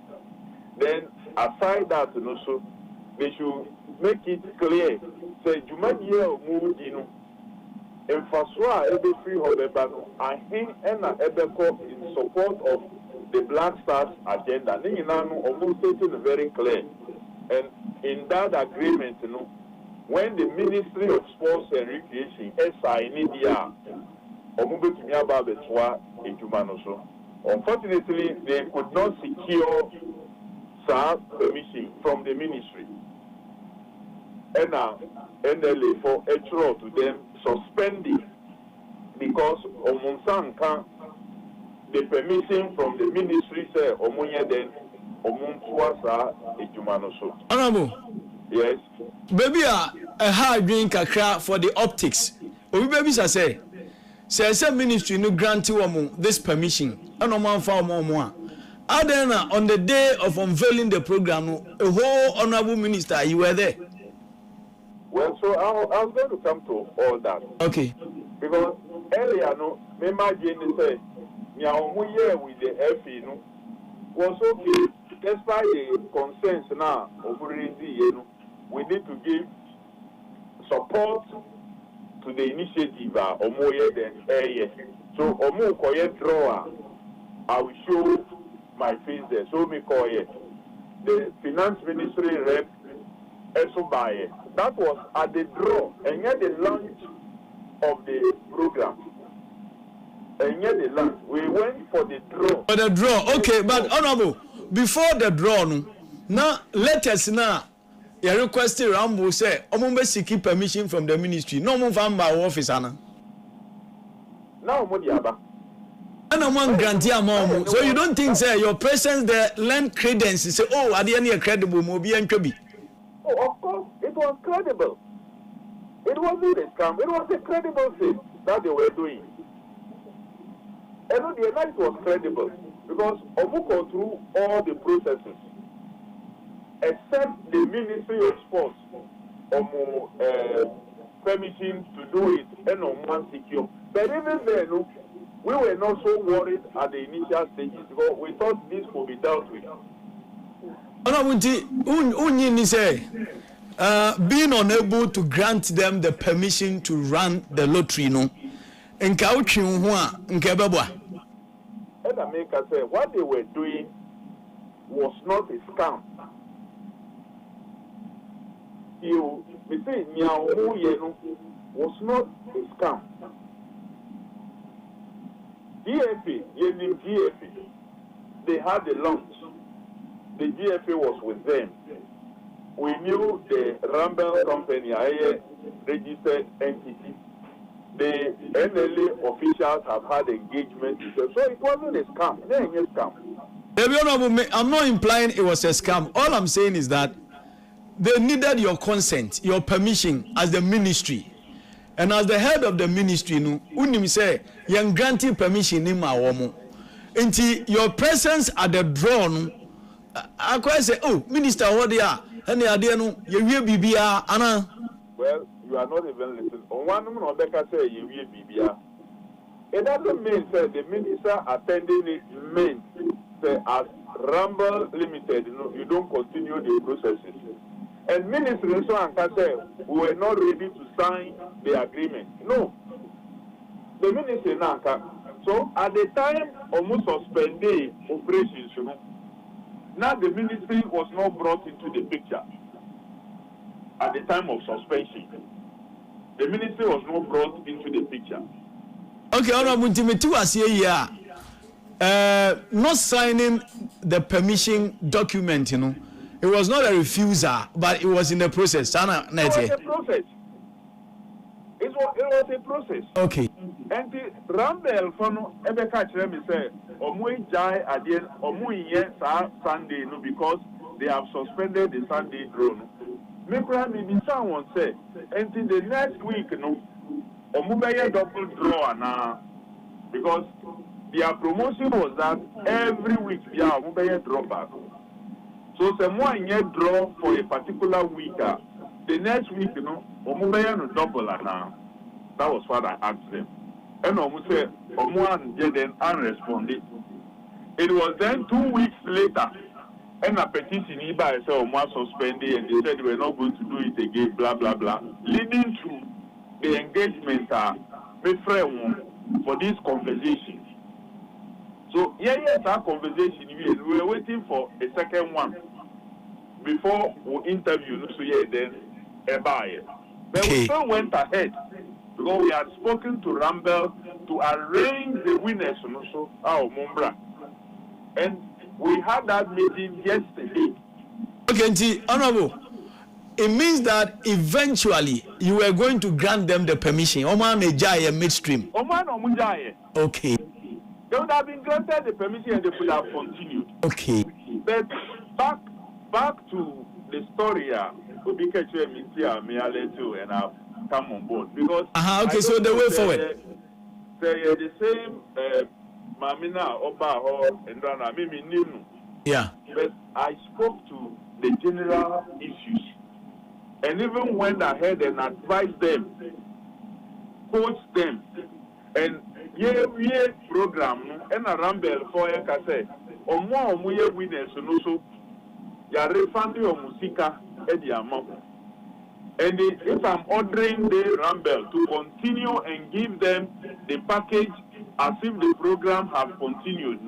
Then aside that, so they should make it clear. Say, Jumadia Mudino, and Faswa every free Hobebano, I think Enna Ebeko in support of the Black Stars agenda. Ninginano almost stated very clear. And in that agreement, you know, when the Ministry of Sports and Recreation signed it, unfortunately, they could not secure permission from the ministry. And now, NLA for HRO to them suspending because Omunsanka, the permission from the ministry say Omunya then Omuntuasa Ejumanoso. Honorable. Yes. Baby, a hard drink kakra for the optics. Obi baby say ministry no grant you this permission. And no man found more. Then on the day of unveiling the program, a whole honorable minister, you were there. Well, so I was going to come to all that. Okay. Because earlier, no, me imagine say, Nyaomuye with the FE, no, was okay. Despite the concerns now of we need to give support to the initiative Omoye then so Omo Koye drawer, I will show my face there. So me call it the finance ministry rep Esobaye. That was at the draw and yet the launch of the program. And yet the launch. We went for the draw. For the draw, okay, but honorable, before the draw, now let us now. You request Rambo say, "Omumbe seek permission from the ministry. No more from my office, Anna." Now, Modiaba. And I'm one grantee amount. So you don't think, say, your presence there lend credence? Say, "Oh, are there any credible Mobi and Chobi?" Oh, of course, it was credible. It wasn't a scam. It was a credible thing that they were doing. And the night was credible because Omuko through all the processes. Except the Ministry of Sports, permission to do it and on one secure. But even then, we were not so worried at the initial stages because we thought this could be dealt with. Being unable to grant them the permission to run the lottery, no. And America said what they were doing was not a scam. You say was not a scam. GFA, they had the launch. The GFA was with them. We knew the Rumble company, a registered entity. The NLA officials have had engagement with them. So it wasn't a scam. It wasn't a scam. I'm not implying it was a scam. All I'm saying is that they needed your consent, your permission as the ministry. And as the head of the ministry, unim say, "Yang granting permission in my woman." Until your presence at the draw, I quite say, "Oh, minister, what they are? And they are there, you will be Anna." Well, you are not even listening. On one moment, Becca say you will be. It doesn't mean that the minister attending it means that as Rumble Limited, you don't continue the processes. And Minister Nso said we were not ready to sign the agreement. No. The minister Nanka. So at the time almost suspended operations, now the ministry was not brought into the picture. At the time of suspension, the ministry was not brought into the picture. Okay, Honorable Timothy was here. Not signing the permission document, it was not a refusal, but it was in the process. It was a process. It was a process. Okay. And the Rambel from Ebeka Chiremi said, Omui Jai Adien, Omui Sunday, because they have suspended the Sunday drone. Maybe someone said, until the next week, Omubeye double draw now, because their promotion was that every week, Omubeye draw back. So someone yet draw for a particular week. The next week, Omubeye no double now. That was what I asked them. And Omu said, Omuan then unresponded. It was then 2 weeks later, and a petition Iba said Omuan suspended, and they said they were not going to do it again, blah blah blah, leading to the engagement for this conversation. So yes, our conversation we were waiting for a second one. before we interview, so yeah, then a buyer. But we still went ahead because we had spoken to Rambel to arrange the winners, so our Mumbra, and we had that meeting yesterday. Okay, Honorable. It means that eventually you were going to grant them the permission. Oman Ejaya midstream. Oman Omujaya. Okay. They would have been granted the permission and they could have continued. Okay. But back to the story, Obika Chemitia, Mialetu, and I've come on board. Because okay, so the way forward. Say the same Mamina, Oba, and Rana, Mimi Ninu. Yeah. But I spoke to the general issues. And even went ahead and advised them, coached them, and yeah program and a Rambel for a cassette. Or more winners, so ya refund your musica at the amount. And if I'm ordering the Rambel to continue and give them the package as if the program have continued,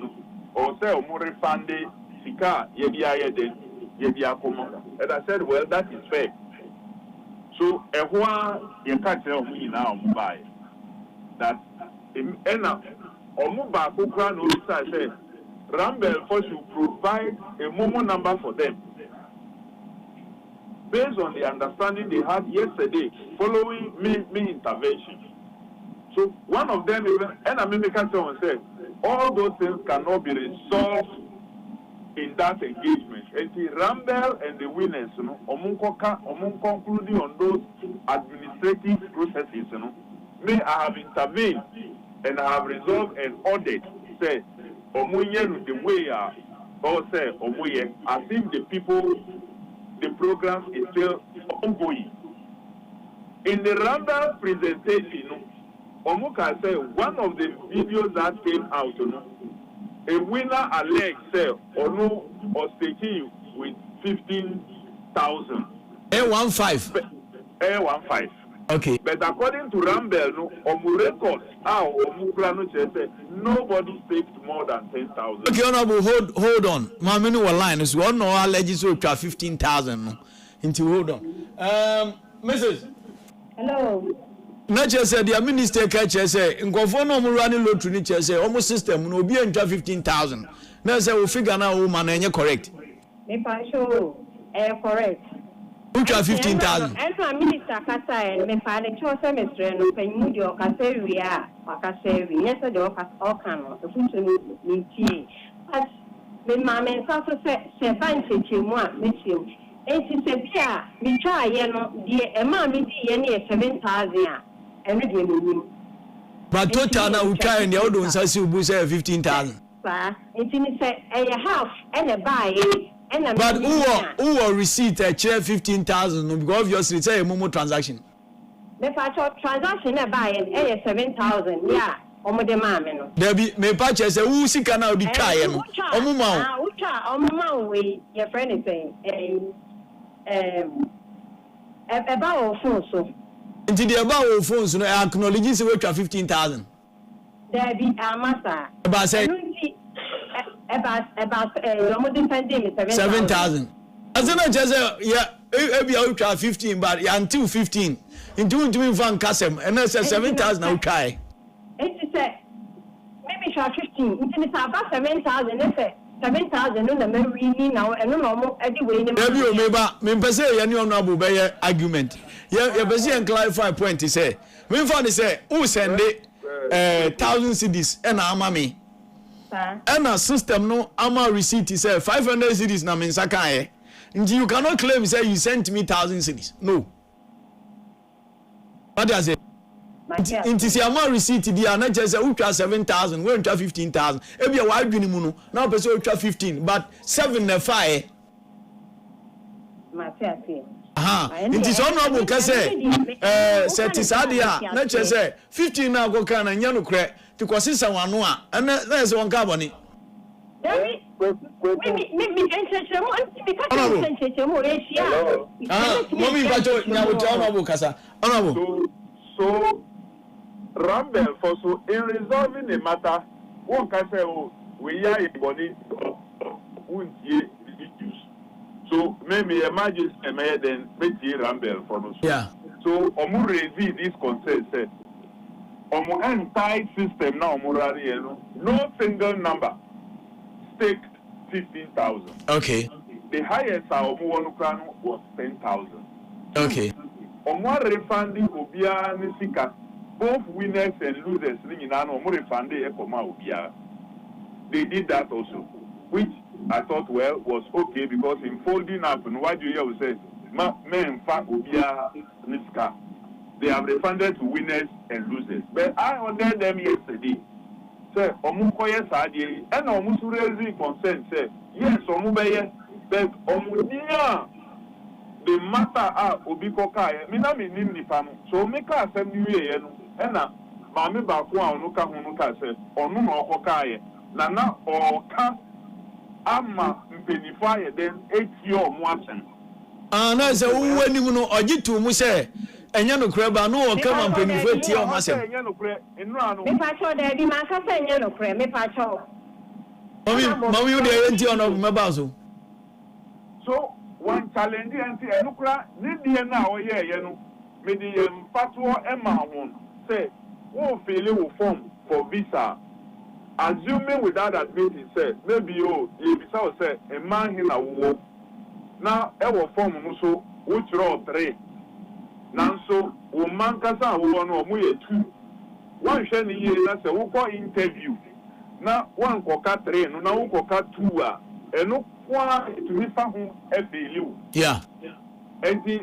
or say more refund the Sika, and I said, well, that is fair. So, you can't tell me now, Mumbai, that Omuba Kukran Urisa said, Rambel first should provide a Momo number for them. Based on the understanding they had yesterday, following me intervention. So, one of them, and I mean, said, all those things cannot be resolved in that engagement. And the Rambel and the winners, concluding on those administrative processes, may I have intervened and I have resolved and ordered, say, the way or say, as if the program is still ongoing. In the Rambel presentation, Omuka said one of the videos that came out, a winner alleged say Onu was taking with 15,000. A15. A15. Okay. But according to Rambel, Omu records, nobody staked more than 10,000. Okay, Honorable, hold on. Maminu wa line is one or alleges to 15,000. Into hold on. Mrs. Hello. Not just said the minister catch say in Gofono running low to nature say almost system no be enter 15,000. Now say we figure now woman and correct. If I show correct. Which are 15,000. And my minister Kasa and me father chose semester no penny your Caseria or Caseri. Yes, the all can the food me tea. But the mamma and Sasa said, fancy you want, miss you. And she said, yeah, me try, dear, a mammy, dear, 7,000. But total now we try and the other ones say 15,000. It's a half and a buy and a but who will receipt a share 15,000 because obviously it's a Momo transaction. The transaction a buy and a 7,000, yeah, or the mamma. There be may purchase a who see can now be trying. We your friend is saying about phone so. Into the above phones, I acknowledge we have 15,000. There be a master. About say about 7,000. As an just yeah, maybe I will try 15, but until 15. Into doing fan custom, and I said 7,000 I will try. It's maybe try 15. It's about 7,000. 7,000 no na me now and no anyway. Me say any honorable by argument. Yeah, be and clarify point is say. Me for say who send it 1,000 cedis and amami. And a system no ama receipt is 500 cedis na me nsaka you cannot claim say you sent me 1,000 cedis. No. What does it? It is a more receipt there, not just a ultra 7,000, we ultra 15,000. Maybe a wide unimuno, now person ultra 15, but 7 the fire. It is honorable, Case, Setisadia, not just 15 now go can and Yano crack to consist of one, and there's one carbon. So Rambel for so in resolving the matter, one can say, oh, we are in body issues. So maybe imagine then maybe Rambel for us. Yeah. So omu raise this concern said omu entire system now no single number staked 15,000. Okay. The highest omu one was 10,000. Okay. Omu refunding obia nisika both winners and losers omu refunding ekoma obia. They did that also, which I thought was okay because in folding up and what you hear say men fa obia nisika. They have refunded to winners and losers. But I ordered them yesterday. Say, omu koye sadie, and omu raising concern. Say, yes, omu beye, but omu niya the matter obi kokaye. Mina mi ni panu. So meka asem niye yenu. Ena mami ba kwa onuka hunuka say onu no kokaye. Nana oka ama mpenifa ye den eti omu asem. Na say wo ni mu no ogitu mu say enya no kure ba no o kama mpanifo tie o masem enya no kure enura no me pa cho da di ma ka say enya no kure me pa cho mami u de enti ono me ba so one challenge enti enukura ni die na o ye no me di mpato ema won say wo feel wo form for visa assuming without admitting say maybe you bisa say a man here na wo na e wo form no so wo tro 3 nanso wo man kasa wo no mo ye 2 wan hwe ni ye na se wo ko interview na wan ko ka 3 no na wo ko ka 2 a eno kwa to ni fa ho e feliu yeah enti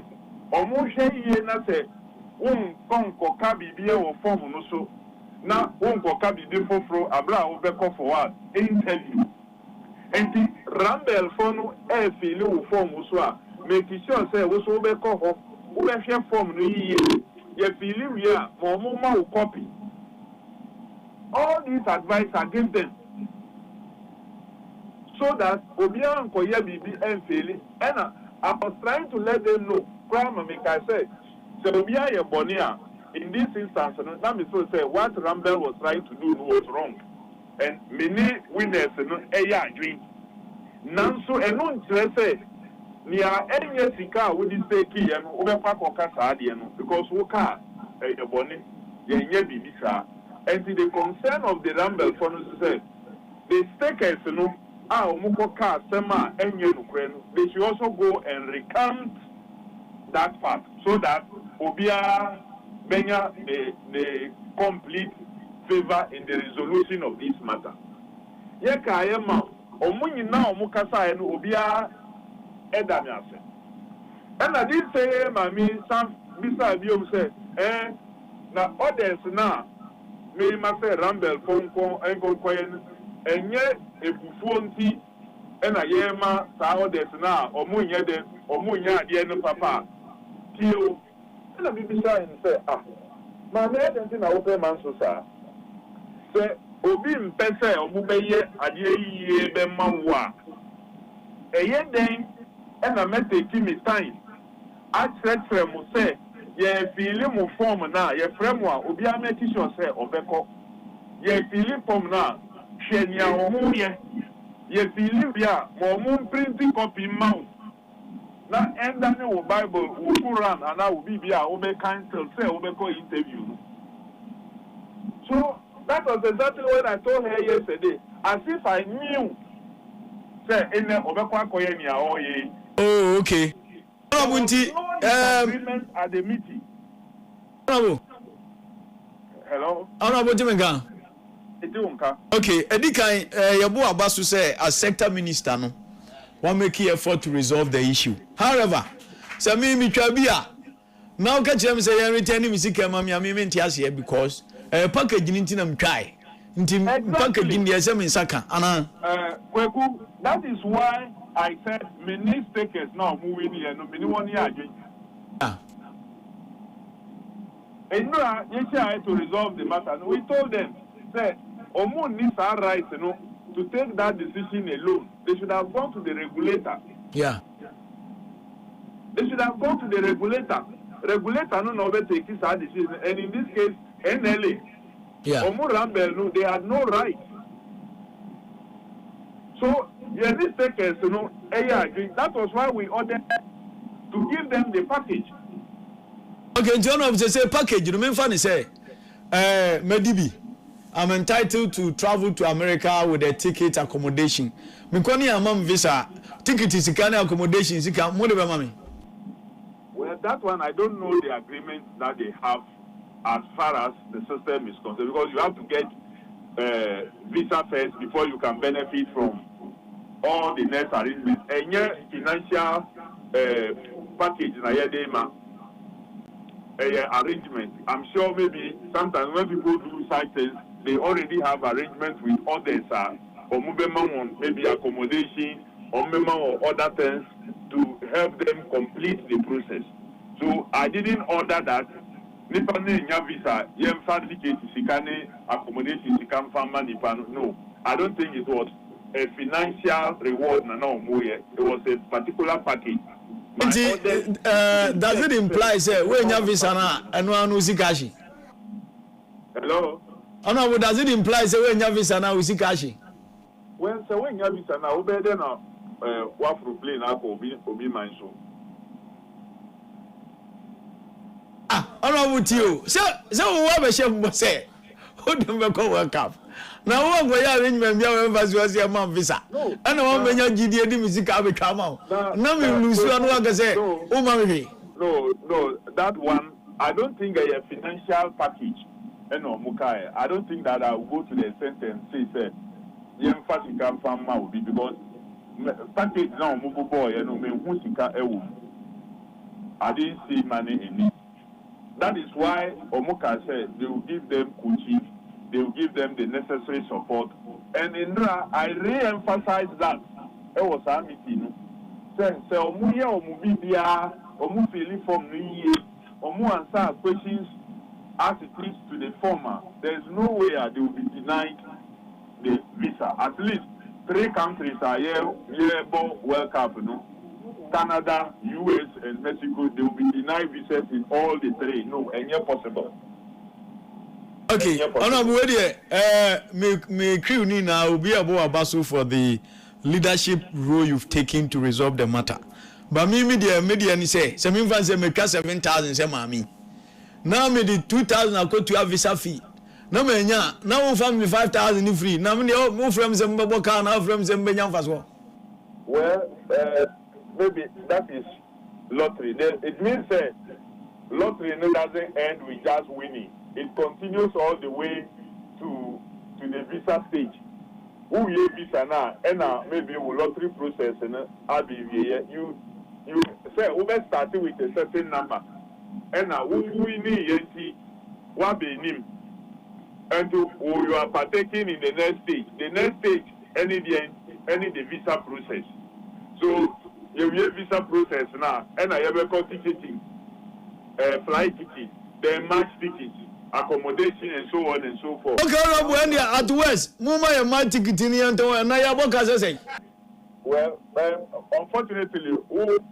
omo hwe ye na se won ko ka bibie wo form no so na won ko ka bibie foforo abra wo be ko forward interview enti Rambel fono e feliu form so a make sure say wo so be ko ho we share form no ye feel we are more copy. All these advice I give them so that Obia and Koya BB and failing. And I was trying to let them know, Grandma, make I said, so Obia and Bonia in this instance, and let me so say what Rambel was trying to do was wrong. And many winners a dream. Nanso and no interest. Nia enye sika wodi stake ye no obefa koka saade no because wo ka ebone ye nya bibisa and the concern of the Rambel for no say the stakers no omukoka sema enye no kre no they should also go and recount that part so that obia benya the complete favor in the resolution of this matter ye ka ye ma omunyi na omukasa ye no obia edamiase and I did say mami sam bisa biom say na others na me ma say Rambel fonko enkokoyen enye ebufuo nti na ye ma sa others na omunye de omunye ade no papa tio na bibisa en say mami eden na wo pe man so sa say obi mpese omubeye ade yiye be ma wo a eye den and I met taking me time. I said for him, say, ye feeling more form now, ye framework, Obia make sure say, Obeko, ye feeling form now, Shenia or ye feeling ya, more printing copy mouth. Now, end the Bible, will run, and I will be here, Obe cancel, say, Obeko interview. So, that was exactly what I told her yesterday, as if I knew, say, in the Obeko Koyenia or ye. Oh, okay. Agreement at the meeting. Hello. Hello. Okay. Edikan, Yabu Abasu say as sector minister no, one make effort to resolve the issue. However, say me twabia. Now catch them say you returning me sika mami amemi ntiase here because package ni ntina mtwai. Nti package ni ese me saka ana. Kweku, that is why I said many stakers now moving here no many one year again. And no, you try to resolve the matter. We told them, say, Omo needs our rights, to take that decision alone. They should have gone to the regulator. Yeah. They should have gone to the regulator. Regulator no take this decision. And in this case, NLA. Yeah. Omo Rambel, no, they had no right. So Yeah, these takers, you know, that was why we ordered to give them the package. Okay, John of the say package, you mean funny say, Medibi, I'm entitled to travel to America with a ticket accommodation. Mikoni amam visa, ticket is accommodation, is mami. Well, that one, I don't know the agreement that they have as far as the system is concerned, because you have to get visa first before you can benefit from all the next arrangements. And yet, financial package na yedema arrangement. I'm sure maybe sometimes when people do sightings, they already have arrangements with others, or maybe accommodation, or other things to help them complete the process. So I didn't order that. Visa, accommodation, no, I don't think it was a financial reward. No, it was a particular package. Does it imply say when you visa na and one usikashi? Hello. Oh no, does it imply say when you visa na usikashi? Well, so when you visa na obede na wafru plane na ko obi manso. Ono wuti o. So wo ba shef say. Who dem be go World Cup. Na wo go ya arrangement bia we embassy was ya man visa. And one menya gidie di music abi come out. Na me lose anu aga say o ma me. No, that one I don't think a financial package. No, Mukai. I don't think that I will go to the extent and say emphasis come from ma will be because package now move boy me who sika ewu. I didn't see money in it. That is why Omuka said they will give them coaching, they will give them the necessary support. And in that, I re-emphasize that. It was a meeting. Say, Omuya Omubibia, Omu feeling from New Year, Omu answer questions as it is to the former. There is no way they will be denied the visa. At least 3 countries are here, World Cup, Canada, US, and Mexico, they will be denied visas in all the 3. No, and yet possible. Okay, me crew ni na will be about Abasu for the leadership role you've taken to resolve the matter. But me media ni say, some infants say me 7,000 say mami. Now me the 2,000 I go to have visa fee. Now me nya, now family 5,000 free. Now me mo from some boka now from some benyam fast. Well, maybe that is lottery. It means lottery doesn't end with just winning. It continues all the way to the visa stage. Who you visa now, and maybe with lottery process and you say we starting with a certain number, and now who need what be name, and you are partaking in the next stage. The next stage, any the visa process. So you have visa process now, and I have a ticketing, flight ticket, then match ticket, accommodation, and so on and so forth. Okay, when you at West, Muma and my ticket in the end, and I have what say. Well, unfortunately, World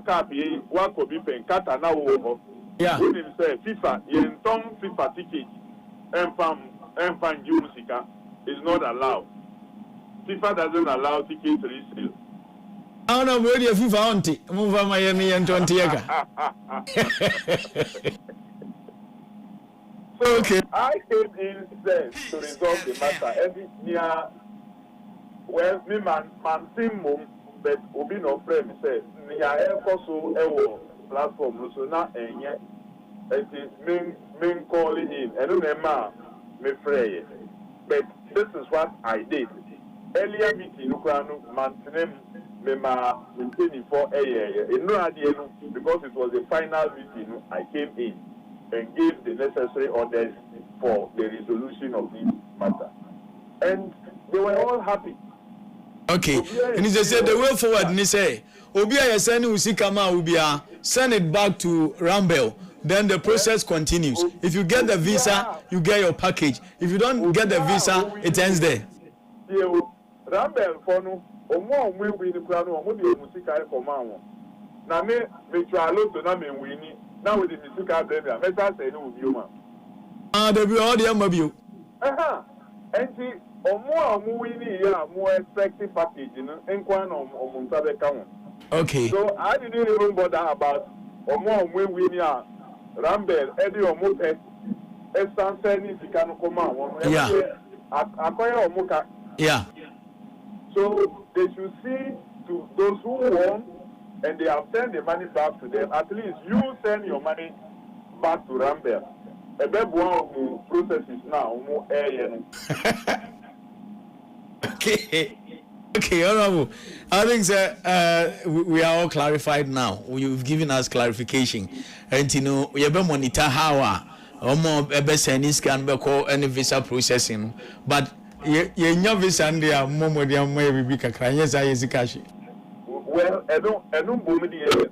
Cup, what could be paying Qatar now over. Yeah. When him say FIFA, FIFA ticket, and musica is not allowed. FIFA doesn't allow tickets resale. I don't know where you FIFA auntie. Move on my and 20 acre. Okay. I came in there to resolve the matter. Every year, well, me man mum, but Obi no friend said, near also a platform, so not and yet, it is main calling in, and remember, me free. But this is what I did. Earlier meeting, for a year. Because it was the final meeting, I came in and gave the necessary orders for the resolution of this matter. And they were all happy. Okay. And he said the way forward, and he said, Obia send Usikama Ubia, send it back to Rambel. Then the process continues. If you get the visa, you get your package. If you don't get the visa, it ends there. Rambel Fono, Omo we the Plano, Omo Musika Command. Now, me try to name winning. Now with the Musika baby, I say no human. There be all the mobile. And see, Omo winning here, more expected package, you know, and one on Sabe count. Okay. So I didn't even bother about Omo winning here, Rambel, Eddie Omo pet, Estan Senni, Sikano Koma, yeah. Akoya Omoka. Yeah. So they should see to those who won and they have sent the money back to them. At least you send your money back to Rambel. A big one processes now, more air. Okay, honorable. I think we are all clarified now. You've given us clarification. And you know, we have monitor how more sending scan call any visa processing. But your visa and they are more than maybe big a yes, I is cash. Well, I don't believe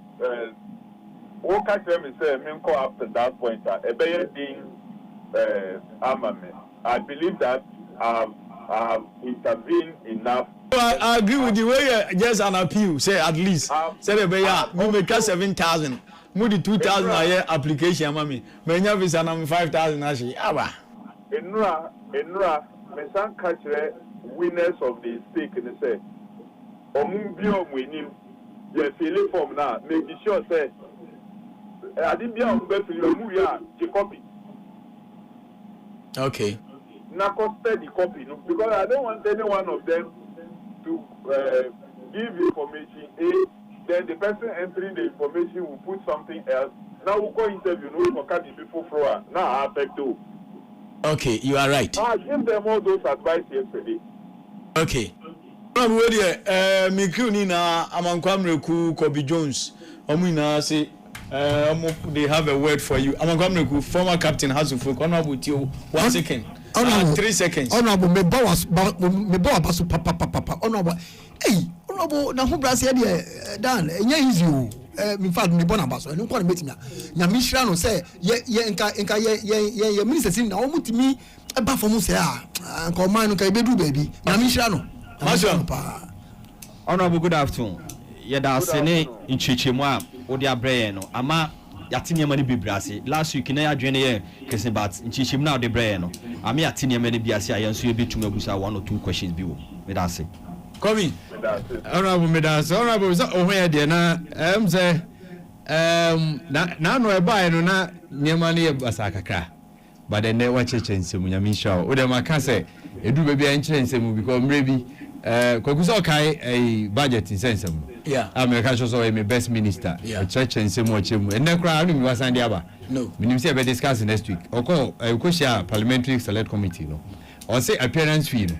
what catch them is saying call after that point. A better thing, I believe that have intervened enough. I agree with the way just an appeal. Say at least say the beya we make 7,000. Mudi 2,000 a year application, mommy. Menya visa na 5,000 actually. Aba. Enra, me san catch winners of the stake in the say. Omubi omwenim. Ye fill form na make sure say adibia ombe fill omu ya the copy. Okay. Now costed the copy, no? Because I don't want any one of them to give information A, then the person entering the information will put something else. Now we'll go interview, no, for catch people for now I affect too. Okay, you are right. I give them all those advice yesterday. Okay. I'm ready. Mikuni na Amankwamreku Kobe Jones. Omina say they have a word for you. Amankwamreku, former captain Hasufu, honorable to you. 1 second. 3 seconds. Honorable, me bawa basu papa. Honorable, hey, honorable, na ho brase de dan, enya easy o. Me fact me bona basu. No kwa meeting na mishra no say ye nka minister sin na omutimi e ba for mu say nka man no ka bedu baby. Na mishra no. Honorable, good afternoon. Yeda sene nchichemu a odi abreye no ama yatini mani bibrase last week na yadwene ye kese but nchichim na odi breye no ama yatini mani biase ayenso ye betuma busa 1 or 2 questions bi wo me da se come honorable me da se honorable so ohwe de na say na no e bae no na nyema na ye basa kakra but then ne wa cheche nsemu nyame sha o de maka se edu bebia enche nsemu because mrebi kwakuso kai a budget in sense. Yeah. America shows my best minister. Yeah. Church and same watch him. And then cry me was Sandy Aba. No. We see about discuss next week. Or call a parliamentary select committee no. Or say appearance fee no.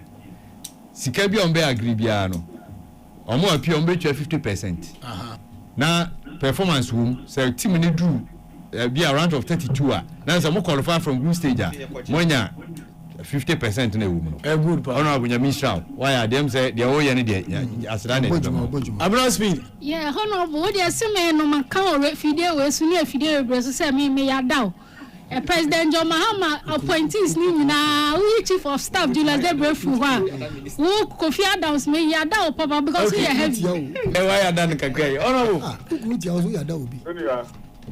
Sikabi on be agree biano. Or more appear on be 50%. Now performance room say team need do be around of 32 now some more qualify from group stage. Monya 50% na woman. Good honorable Nyamisha. Why are them say they all any there asran Abra speed. Yeah, honorable they say me no man can video we so near video we say me yada. President John Mahama appointees ni nyina we chief of staff Julius Debrefu ha. Wo Kofi Adams me yada papa because we are heavy. Why are done kakrai. Honorable. Kuti azu yada obi.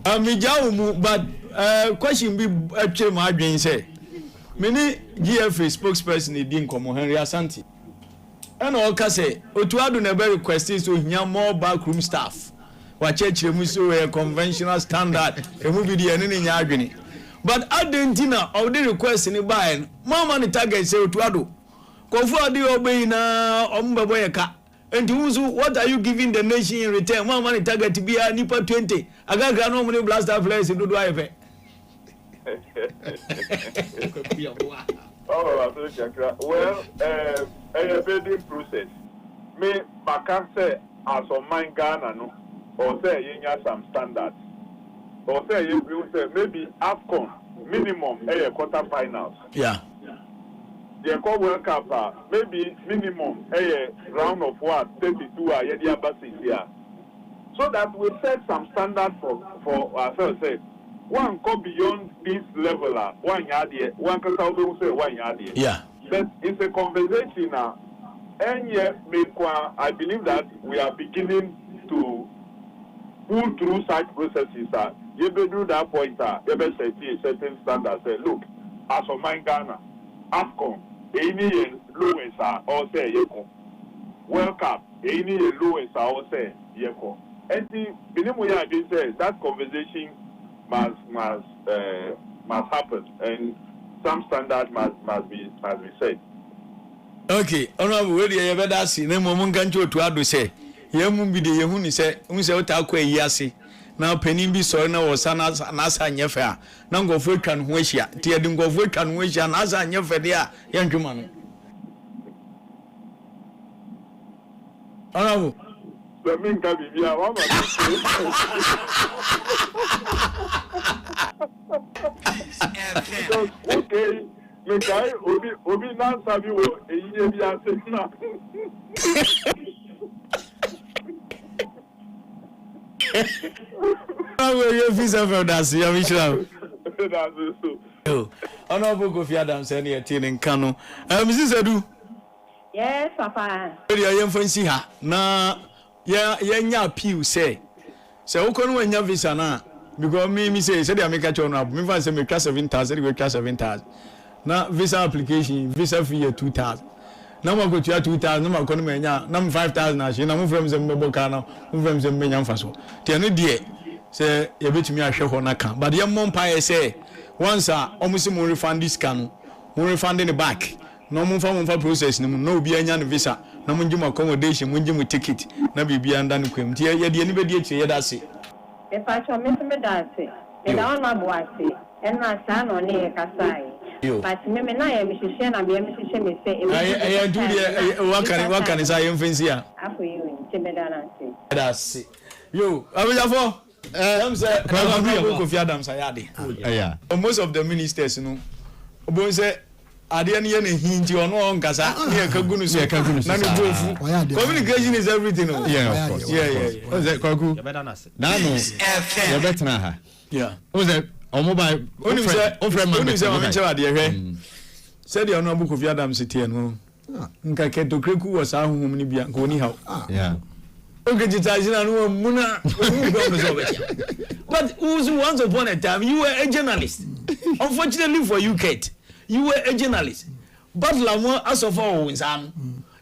Amijawu but question be atwe ma adwen say many GFA spokesperson Edin Komo Henry Asante. And all can say, Otuado never requested to hear more backroom staff. What church muso a conventional standard, a movie the enemy in Yagini. But at the dinner of the request in the buying, more money target say Otuado. Kofu the obey na Ombaboyaka. And to Uzu, what are you giving the nation in return? More money target to be a Nipa 20. I got no money blast our place in Dudu. Well, a bidding process. Me, Baka say, as on mine Ghana, no, or say, you have some standards. Or say, you say, maybe AFCON, minimum, a quarter finals. Yeah. The World Cup, maybe minimum, a round of what, 32, yeah, basis here. So that we set some standard for ourselves. One go beyond this level, one yard, one can say 1 yard. Yeah. But it's a conversation now. And yet, I believe that we are beginning to pull through such processes. You will do that point, you will set a certain standard. Say, look, as of my Ghana, AFCON, any lowest or say yeko. World Cup, any lowest or say yeko. And the Binimuya says that conversation must happen, and some standard must be said. Okay, honorable, where you better see no moment can to ado say. Yamu bi de yehuni say, unse ota akwa yase. Na panin bi so na wo sana na asa nyefe a. Na ngofo twa no ho ahia. Tie de ngofo twa no ho ahia na asa nyefe de a yentwuma no. Honorable. So me nka bibia wa ma. Okay. Me kai obi na sabi wo eyiye bi ase na. How you feel for that? See, I'm sure. That's so. Honorable Kofi Adams and your team in Kano. Mrs. Edu. Yes, Papa. Where are you from? See her. Na, yeah, Pew say. So, who can win your visa now? Because me say, said I make a turn up. Me find some class 7,000, we class 7,000. Now, visa application, visa fee 2,000. Now I go to 2,000, now I come in now 5,000. Actually, now I'm from some Bocana, I'm from some Menyan Faso. Tiano dear, say you bet me a show on account. But your mom pie say once almost more refund this can, more refund in the back. No more for process, no be any visa, no more accommodation, when you ticket, no be under the cream. Dear, anybody here that's it. If I shall miss me dance, and I don't know what I say, and my son on near Kasai. But me na ya mishishe na me mishishe me say I do the what can say in fancy here afu you intimidating that's it yo abujafo am say Kofi Adams ayade yeah most of the ministers no obo say ade na ye hinti ono nkasa na kagunu so na no bofu communication is everything no yeah of course yeah o say kwaku na no you better na ha yeah o say mobile only say only say me chewa de hwe said the honorable Kofi Adams tie no nka keto kreku was ahunhum ni bia ko ni haw yeah okay jitazina no muna but once upon a time you were a journalist. Unfortunately for you Kate, you were a journalist, but Lamo as of all winsam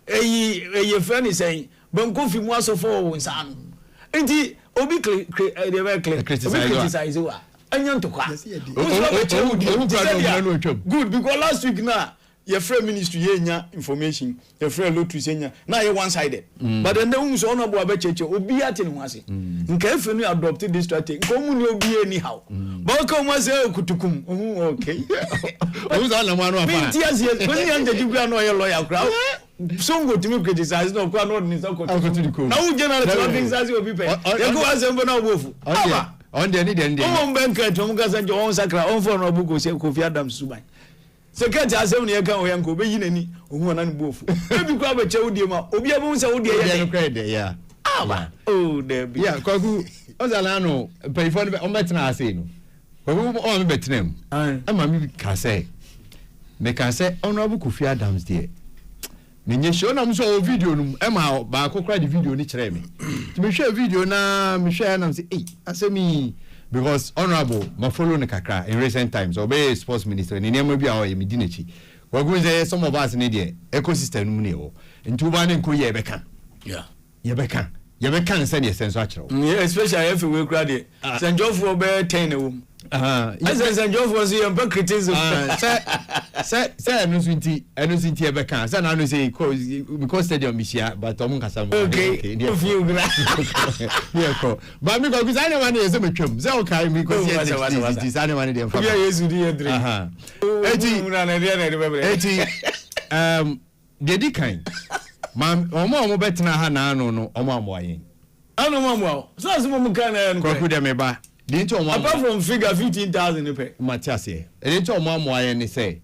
a friend is saying Banco Fimu as of all winsam and obi criticize you. Good because last week now your friend ministry yenya information your friend lottery senya now you one sided but then the so no bo abecheche obi ate no ase nka efe no adopted this strategy nko mu ni obi anyhow but come was kutukum okay o za na manu afa me tia se ko ni anje digua no your lawyer crowd so go to me criticize no kwa no ni so ko na u general criticize obi pe you go asembo na obofu on the need on bank to mugasa jo on sakra on for no buko se Kofi Adams suban secret asem ne kan oyanko be yinani ohun na nbofu ebi kwa be che wudie ma obi abun se wudie ye yeah oh there be yeah kwaku ozala no perifone on betena ase no kwaku on betenem ama mi ka say me ka say honorable Kofi Adams there menye show na mso video no ema ba akokra di video ni kire me me share video na me share na say asemi because honorable ma follow ne kakra in recent times obey sports minister ni nemo bia o ye me dinachi wagun say some of us ne dey ecosystem no ne o ntuba ne nko ye beka yeah ye beka say the sense akiro yeah especially if we crowd it sanjofo be 10 ewo as sanjofo so you criticism say no sinti e beka say na no say because stadium be share but omun kasa mo okay if you gra yeah ko ba mi ko say na one say metwam say o kai mi ko say say na one dey fa yeah yesu di e drink dedi kan mam omo betena ha na anu no omo amoayen anu mamwa so asimo mu kan na ko ku de me ba di nti omo apart from figure 15,000 pe Matias here di nti omo amoayen ni say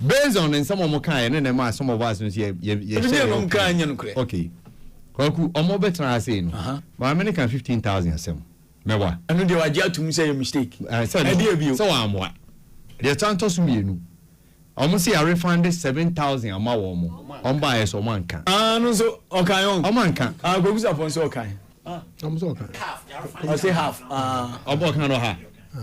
based on some omo kan na ma some of us ye no kan nya no kure okay ko ku omo betena ha say no ma me kan 15,000 asem mewa anu de waje atum say mistake so amoa de tanto so mienu omo say I refunded 7,000 ama wo mo on buy so man kan no so okay on man kan go gusa pon so okay I'm so okay I say half obo kan no ha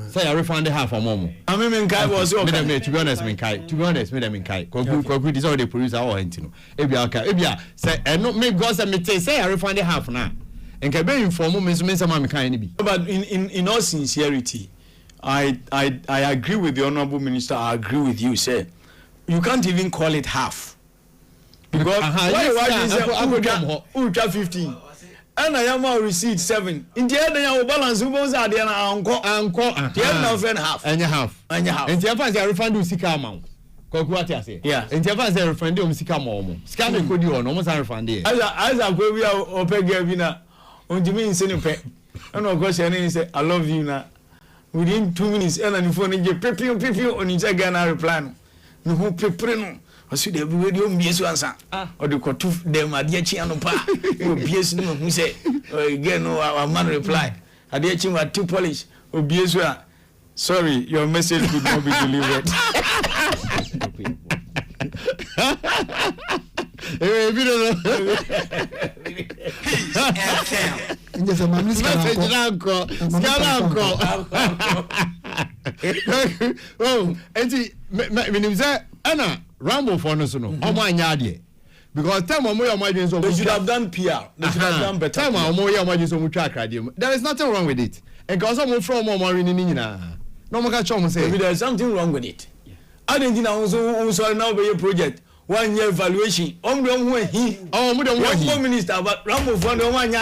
say I refund half a momo. I mean, Kai was okay. To be honest, to be honest, me Kai. Kwaku is already producer or Hentino. Ebia say and not maybe because I say I refund half now. And can be informed means some kind be. But in all sincerity, I agree with the honorable minister. I agree with you, sir. You can't even call it half. Because why Ultra 15 and I am our receipt 7. In the end, I will balance who was at the uncle. The end of half. And you have. And the advance I refund you Sika amount. Kokuati say. Yeah. And the advance I refund you Sika Momo. Scan could you on almost I refund it. As I go, we are open Gavina. On Jimmy in Senepe. And of course, and say, I love you now. Within 2 minutes, and on the phone, you prepare on each again. Reply. No who prepare. I see the video BS answer. Or the court them at the Chiano Pa. BS no who say again no our man reply. At the Chiano 2 Polish. Or BS sorry, your message could not be delivered. Oh, Anna Rambo for no no. Because time they should have done PR. They should have done better. There is nothing wrong with it. And because I'm from no more say there is something wrong with it. I didn't also now be a project. 1 year evaluation. He minister, but Rambo for the 1 year.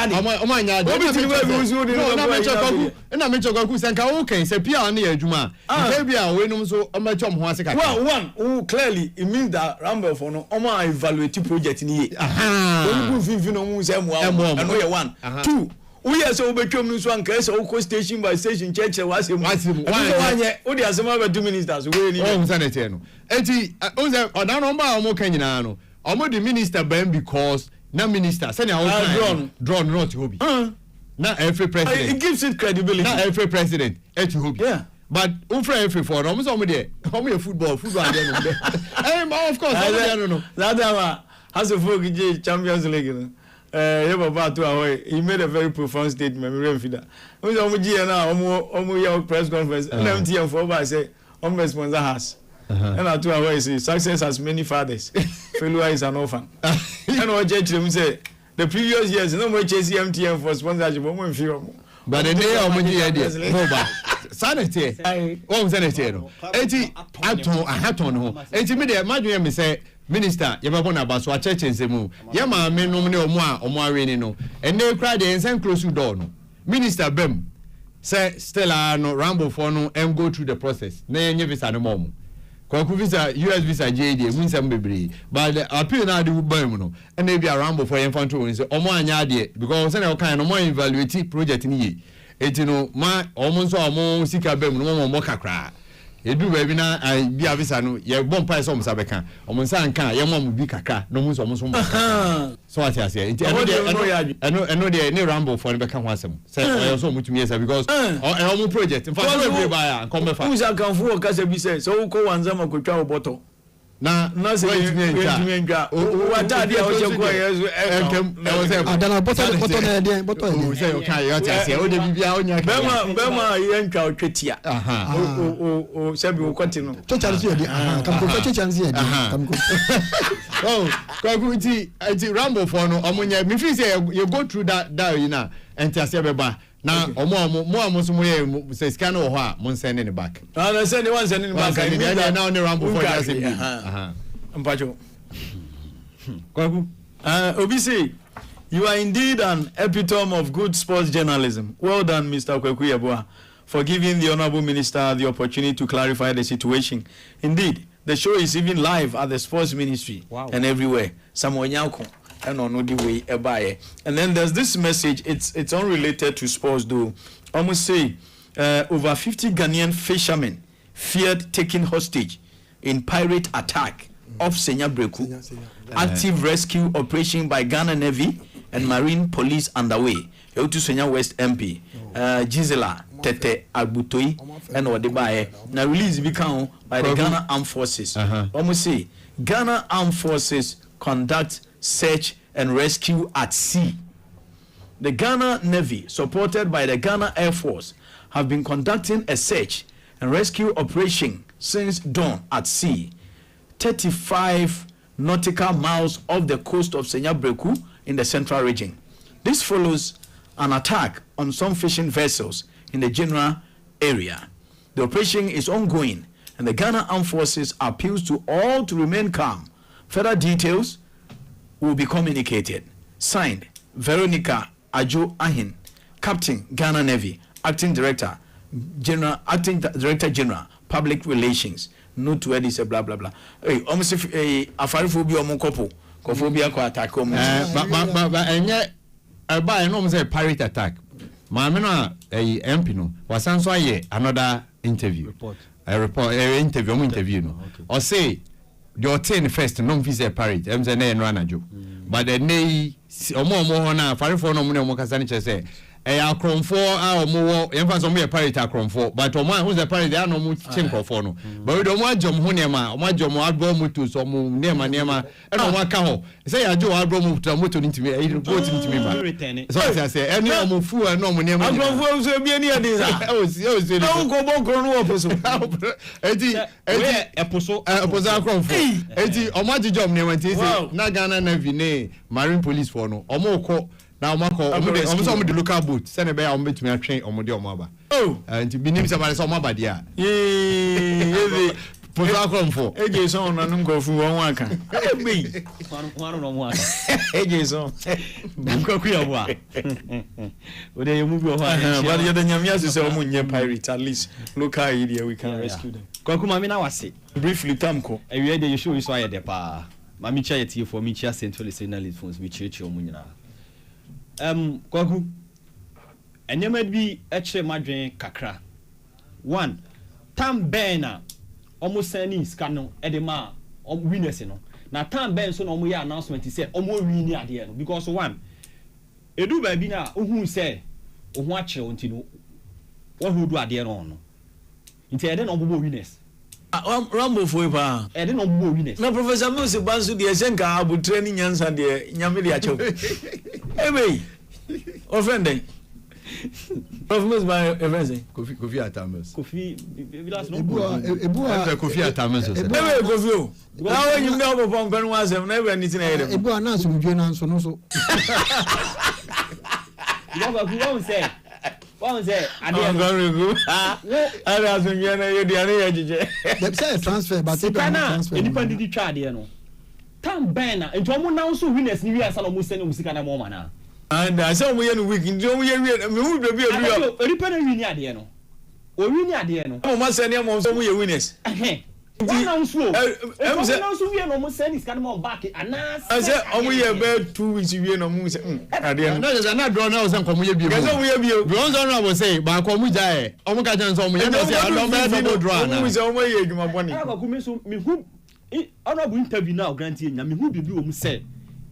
And I mentioned okay, say Pia near Juma. One, clearly it means that Rambo for no evaluative project in here. One. 2. We are so become this one case or station by station church was him. Only as some other 2 ministers. The minister ben because na minister send our drawn not hobby. Not every president. It gives it credibility. Not every president et hobby. Yeah. But every for almost somebody football of course I don't know. That has a folk Champions League. He made a very profound statement. Press conference. MTN for I say, sponsor has. And I told her, success has many fathers. Failure is an orphan. And what Jim say, the previous years, no more chasing MTN for sponsorship. But the day of my idea, sanity. Oh, sanity. I had on home. Imagine me say. Minister, you have about so a church in Semu. Yama men no more no. And they cried the same close to door. Minister Bem say Stella no Rambo for no and go through the process. Nay, visa no more. Kwaku visa, US visa JD, win some baby. But the appeal now do Bem and they be a Rambo for infantry and say, Omo Anyadi, because I kind of more evaluative project in ye. It my almost almost Sika Bem no more cry. You do webinar, I be a visa no, you won't price on Sabekan. Omonsan can, your mom will be kaka, no one's almost so I say, I know they are Rambo for the Becan Wassam. Say, I also much me because I almost project. In fact, every buyer come back. Who's a come for Casabi says, so go and Zama could travel bottle. Now, nothing what are the Rambo for no, you go through that, you know, and Tiasebeba. Now, more says can or what, Mon sending it back. I send the one sending back. I mean, now the Rambo for Obisi, you are indeed an epitome of good sports journalism. Well done, Mr. Kwaku Yeboah, for giving the Honorable Minister the opportunity to clarify the situation. Indeed, the show is even live at the Sports Ministry and everywhere. And on the way ebaye. And then there's this message, it's unrelated to sports though. Almost say over 50 Ghanaian fishermen feared taken hostage in pirate attack off Senya Breku. Active rescue operation by Ghana Navy and Marine Police underway. Yotu Senya West MP Gisela Tete Agbutoi and Odebaye. Now release become by the Ghana Armed Forces. Almost say Ghana Armed Forces conduct search and rescue at sea. The Ghana Navy, supported by the Ghana Air Force, have been conducting a search and rescue operation since dawn at sea, 35 nautical miles off the coast of Senyabreku in the central region. This follows an attack on some fishing vessels in the general area. The operation is ongoing, and the Ghana Armed Forces appeals to all to remain calm. Further details will be communicated. Signed, Veronica Ajo Ahin, Captain, Ghana Navy, Acting Director General, Public Relations. Note where this blah blah blah. Hey, almost if afarifobia omo couple, kophobia ko attack omo. But enye I know say pirate attack. Maame no MP no wasan so aye another interview. Interview no. Or say the obtain first no fit say pirate. Em say na enra anajo. But the nay omo na afarifo no mo kasa ni say akromfo a omo yemfa so mo pirate akromfo but omo who the pirate they no mo chinkrofo no but we do mo adjom ho nema omo adjom adbo moto so mo nema e no mo aka ho say ya jo adbo moto moto ntimi e report ntimi ba so say any omo fu e no mo nema akromfo so bi ani ade sa o si no go bonkro no oposo eti eposo akromfo eti omo adjom nema nti say na Ghana Navy ne marine police for no omo ko now, Marco, I'm the local boat. Send a bear on me to me a train on Modio Maba. Oh, and to be named somebody, some Maba, dear. Yea, put our come for. Edges on and go for one can. Me, one on one. Edges on. Would they move your hand? But you're the Yamias is a pirate, at least local area we can rescue them. Kokumamina was it. Briefly, Tamko. And you had the show is why the pa. Mamicha tea for me, just centrally signal phones, which your munina. Kwaku enema bi eche madwen kakra. One, Tam Bena almost sending scan edema winners no. Na Tam Ben so no mo ya announcement say omo win ade no because one edu ba bi na ohun say ohun a kire onti no wo hu du ade no no. Nti ede no obo winners. Rambo foi pa. Ede no obo winners. Na Professor Mose Bansu de Senka abu training nyansa de nyame de acho. Hey, offending. Performance by everything. Kofi Atamas. Kofi, last no. Kofi Atamas. Never Kofi. Now when you know about Ben was never anything. Ebu announce we join on so no so. You won't say. Won't say. I don't go. I was when you the other. They say transfer, but they transfer. Independent try there no. Tam Bena and Tom now so winners ni wiasa no mo send music na mo mana and I say we no week njo we me hu be a repair win ade no o win ade no o ma send am so we winners one now so em say now so we no mo send is kind of back anas I say o mo ye be 2 weeks we no mo say ade no just na draw now say ko mo ye bi o so mo ye bi o bronze on am say ba ko mo jae o mo ka jan so mo ye no say I don be no draw na mo say o mo ye adwuma boni I ko me so me hu honorable interview now grant you nyame hu bibi o mu say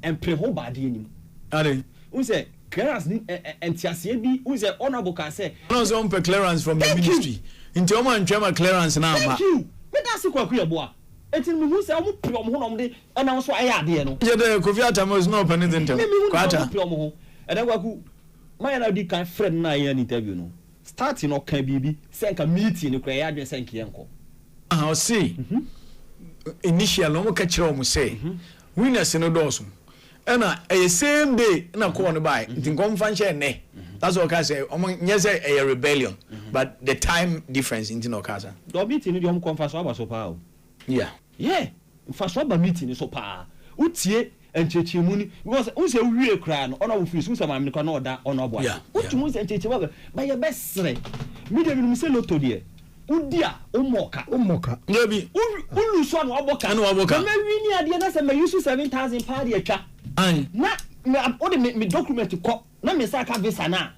empre ho baade anim ade who say clearance ni entiase bi who say honorable can say no so on clearance from the ministry into o man twema clearance na ma thank you me da se kwaku yeboa enti me hu say o mu pre o mu ho no de na wo so aye ade no je de Kofi Atamos no open them kwata pre o mu ho e da kwaku my na di kan friend na ye interview no starting no kan bibi say nka meeting ni kwa ya adwen say nka yenko I see initial no ka kire o mu say winners no doso na same day na call no buy ntin kom fan share ne that's what I say yes a rebellion but the time difference in no casa do meeting ni dem conference aba so pa yeah fa so ba meeting so pa utie encheche mu ni because un say wie kra no ona wo free so ma me ko na oda ona obo utu say encheche ba ye besre me dem mu say lotto de udia umoka ngebi ulu so na oboka me wini ade na say me use 7,000 pound e twa na me document ko na me say ka visa na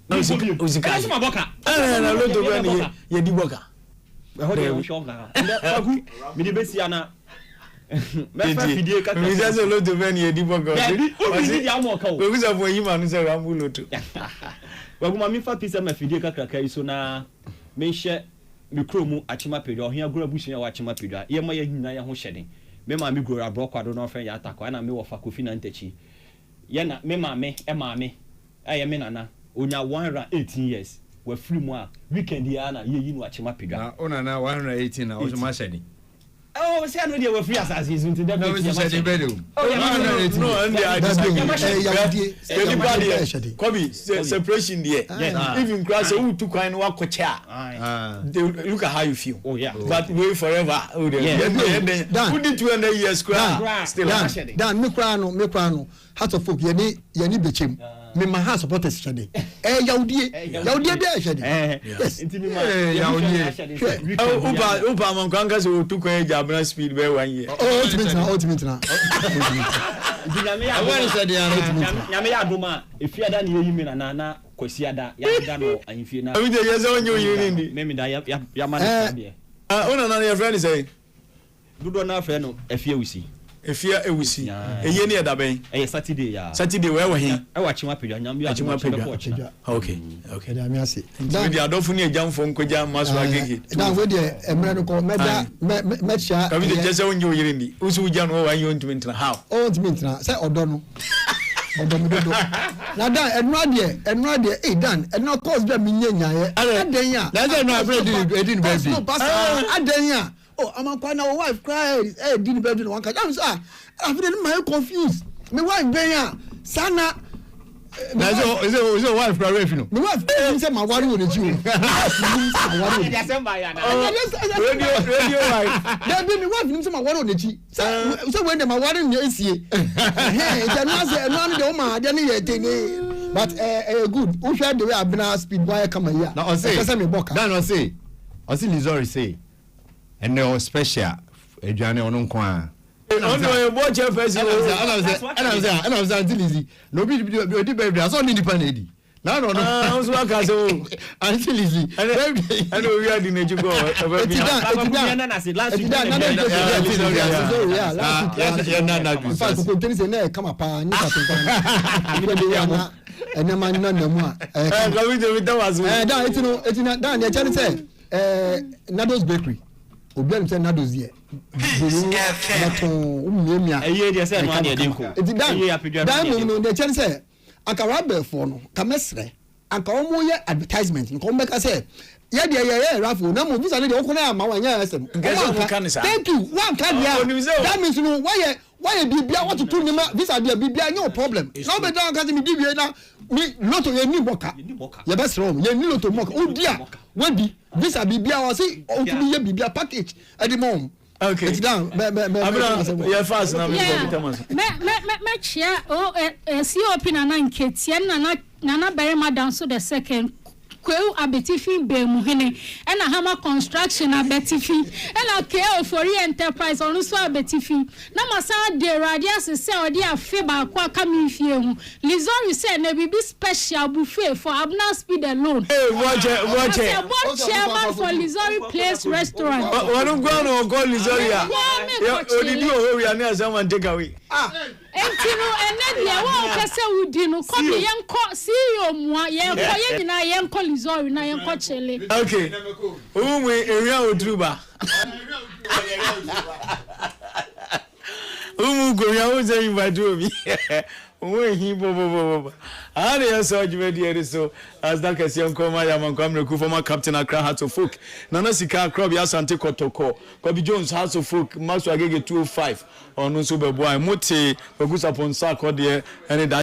uzika ma boka na lotto be ni ye di boka ho de wo shonga nda fagu me de besia na me fa fidie ka me say lotto be ni ye di boka o di di amoka o we say for yima no say rambu lotto wagu ma mi fa pisa ma fidie ka kaka iso na me hye me kromu achima pedwa ohia gura bushia wa achima pedwa ye ma ye hina ye ho hyeden me ma me gura bro kwado no fen ya atakwa na me wo fa Kofi na ntachi ye na me ma me e ma me aye me nana onya 118 years we free mu a weekend ya na ye yi no achema pedwa na ona na 118 na o so ma shedi oh say no dey we free assassins into that no we shedi bedo no and the idea Kobe separation there even class who took kind wa kocha look at how you feel but wait forever who did 200 years still dan me kra no heart of folk ye ni bechem me ma ha supporters shade yaudie be shade yes yaudie upa man kwanga so to kwa jabna speed be 1 year ultimate na awani shade ya nyame ya adoma efiada ne yimi na kwasiada ya da no anfie na we dey yes onyo yiri ndi me da ya man sabia ona na your friend say dudo na friend no efie wusi efia ewusi eye ne da ben Saturday ya Saturday we we hin e wa chima pedwa nyam ya chima pedwa okay da mi ase we dey adofo ne jamfo nkoja maso agege da we dey emre no ko meda mecha ka we dey jese onyo yiri ndi usu uja no wa yon ntimi ntra how ntimi ntra say odo no odo mi dodo na dan enu ade dan enu course be mi nyanyaye adan ya na say no afraid edin baby no pastor adan ya oh amankwa na wife cry didn't bedroom one catch am say I feel my confused my wife ben sana na is your wife cry if no my wife say my worry with you radio wife there be my wife nim say my worry with you say when my worry no esie eh no say no dey o ma dey no ye but good who share the way abina speed boy come here na o say me boka dan o say Lizori say and no special eduane ono nko a ono e bo che face and I'm saying Lizzy no be odi baby so ni nipa na edi na no so aka so anti Lizzy baby and we are the neju go in fact ko teni se na kama pa ni ka tonkan ene man na mu a ka we dey with was da etino da na chani say Nado's Bakery obi am say Nado's here nato ummiamia eye dey say no ade denko dan no dey chani say akara be for no kamesre aka omo ye advertisement nko mbeka say ye dey rafo na mo visa dey okuna ama wanya asem thank you one card here that means no why bibia what to do me visa dey bibia no problem no be don ka me bibia na mi loto ye ni boka ye be sro ye ni loto boka odia wadi visa bibia o si o to ye bibia package at the mom okay it's down yeah fast na me chia o COP na nketia na bere madam so the second kweu abetifin be mu hene na hama construction abetifin na KO for enterprise onu so abetifin na masa de radia se odi afe ba kwa kamifie hu Lizori say na bibi special buffet for Abna Speed alone watch chairman for Lizori Place restaurant wonu gwa no go Lizori ya odidi o we na someone take away entino dia wo kase wudi no ko be yenko CEO mu yenko yenyina yenko Lizori na yenko chele okay umwe area odruba go ya o say invite obi we hi bo and yes ojumedi so as that question come ya man kwamre ku former captain Accra Hearts of Folk Nana Sika club ya Sante Kotoko Kobe Jones Hearts of Folk Maso Agege 205 onu so bebo ai mote Ogusa Ponsa ko de any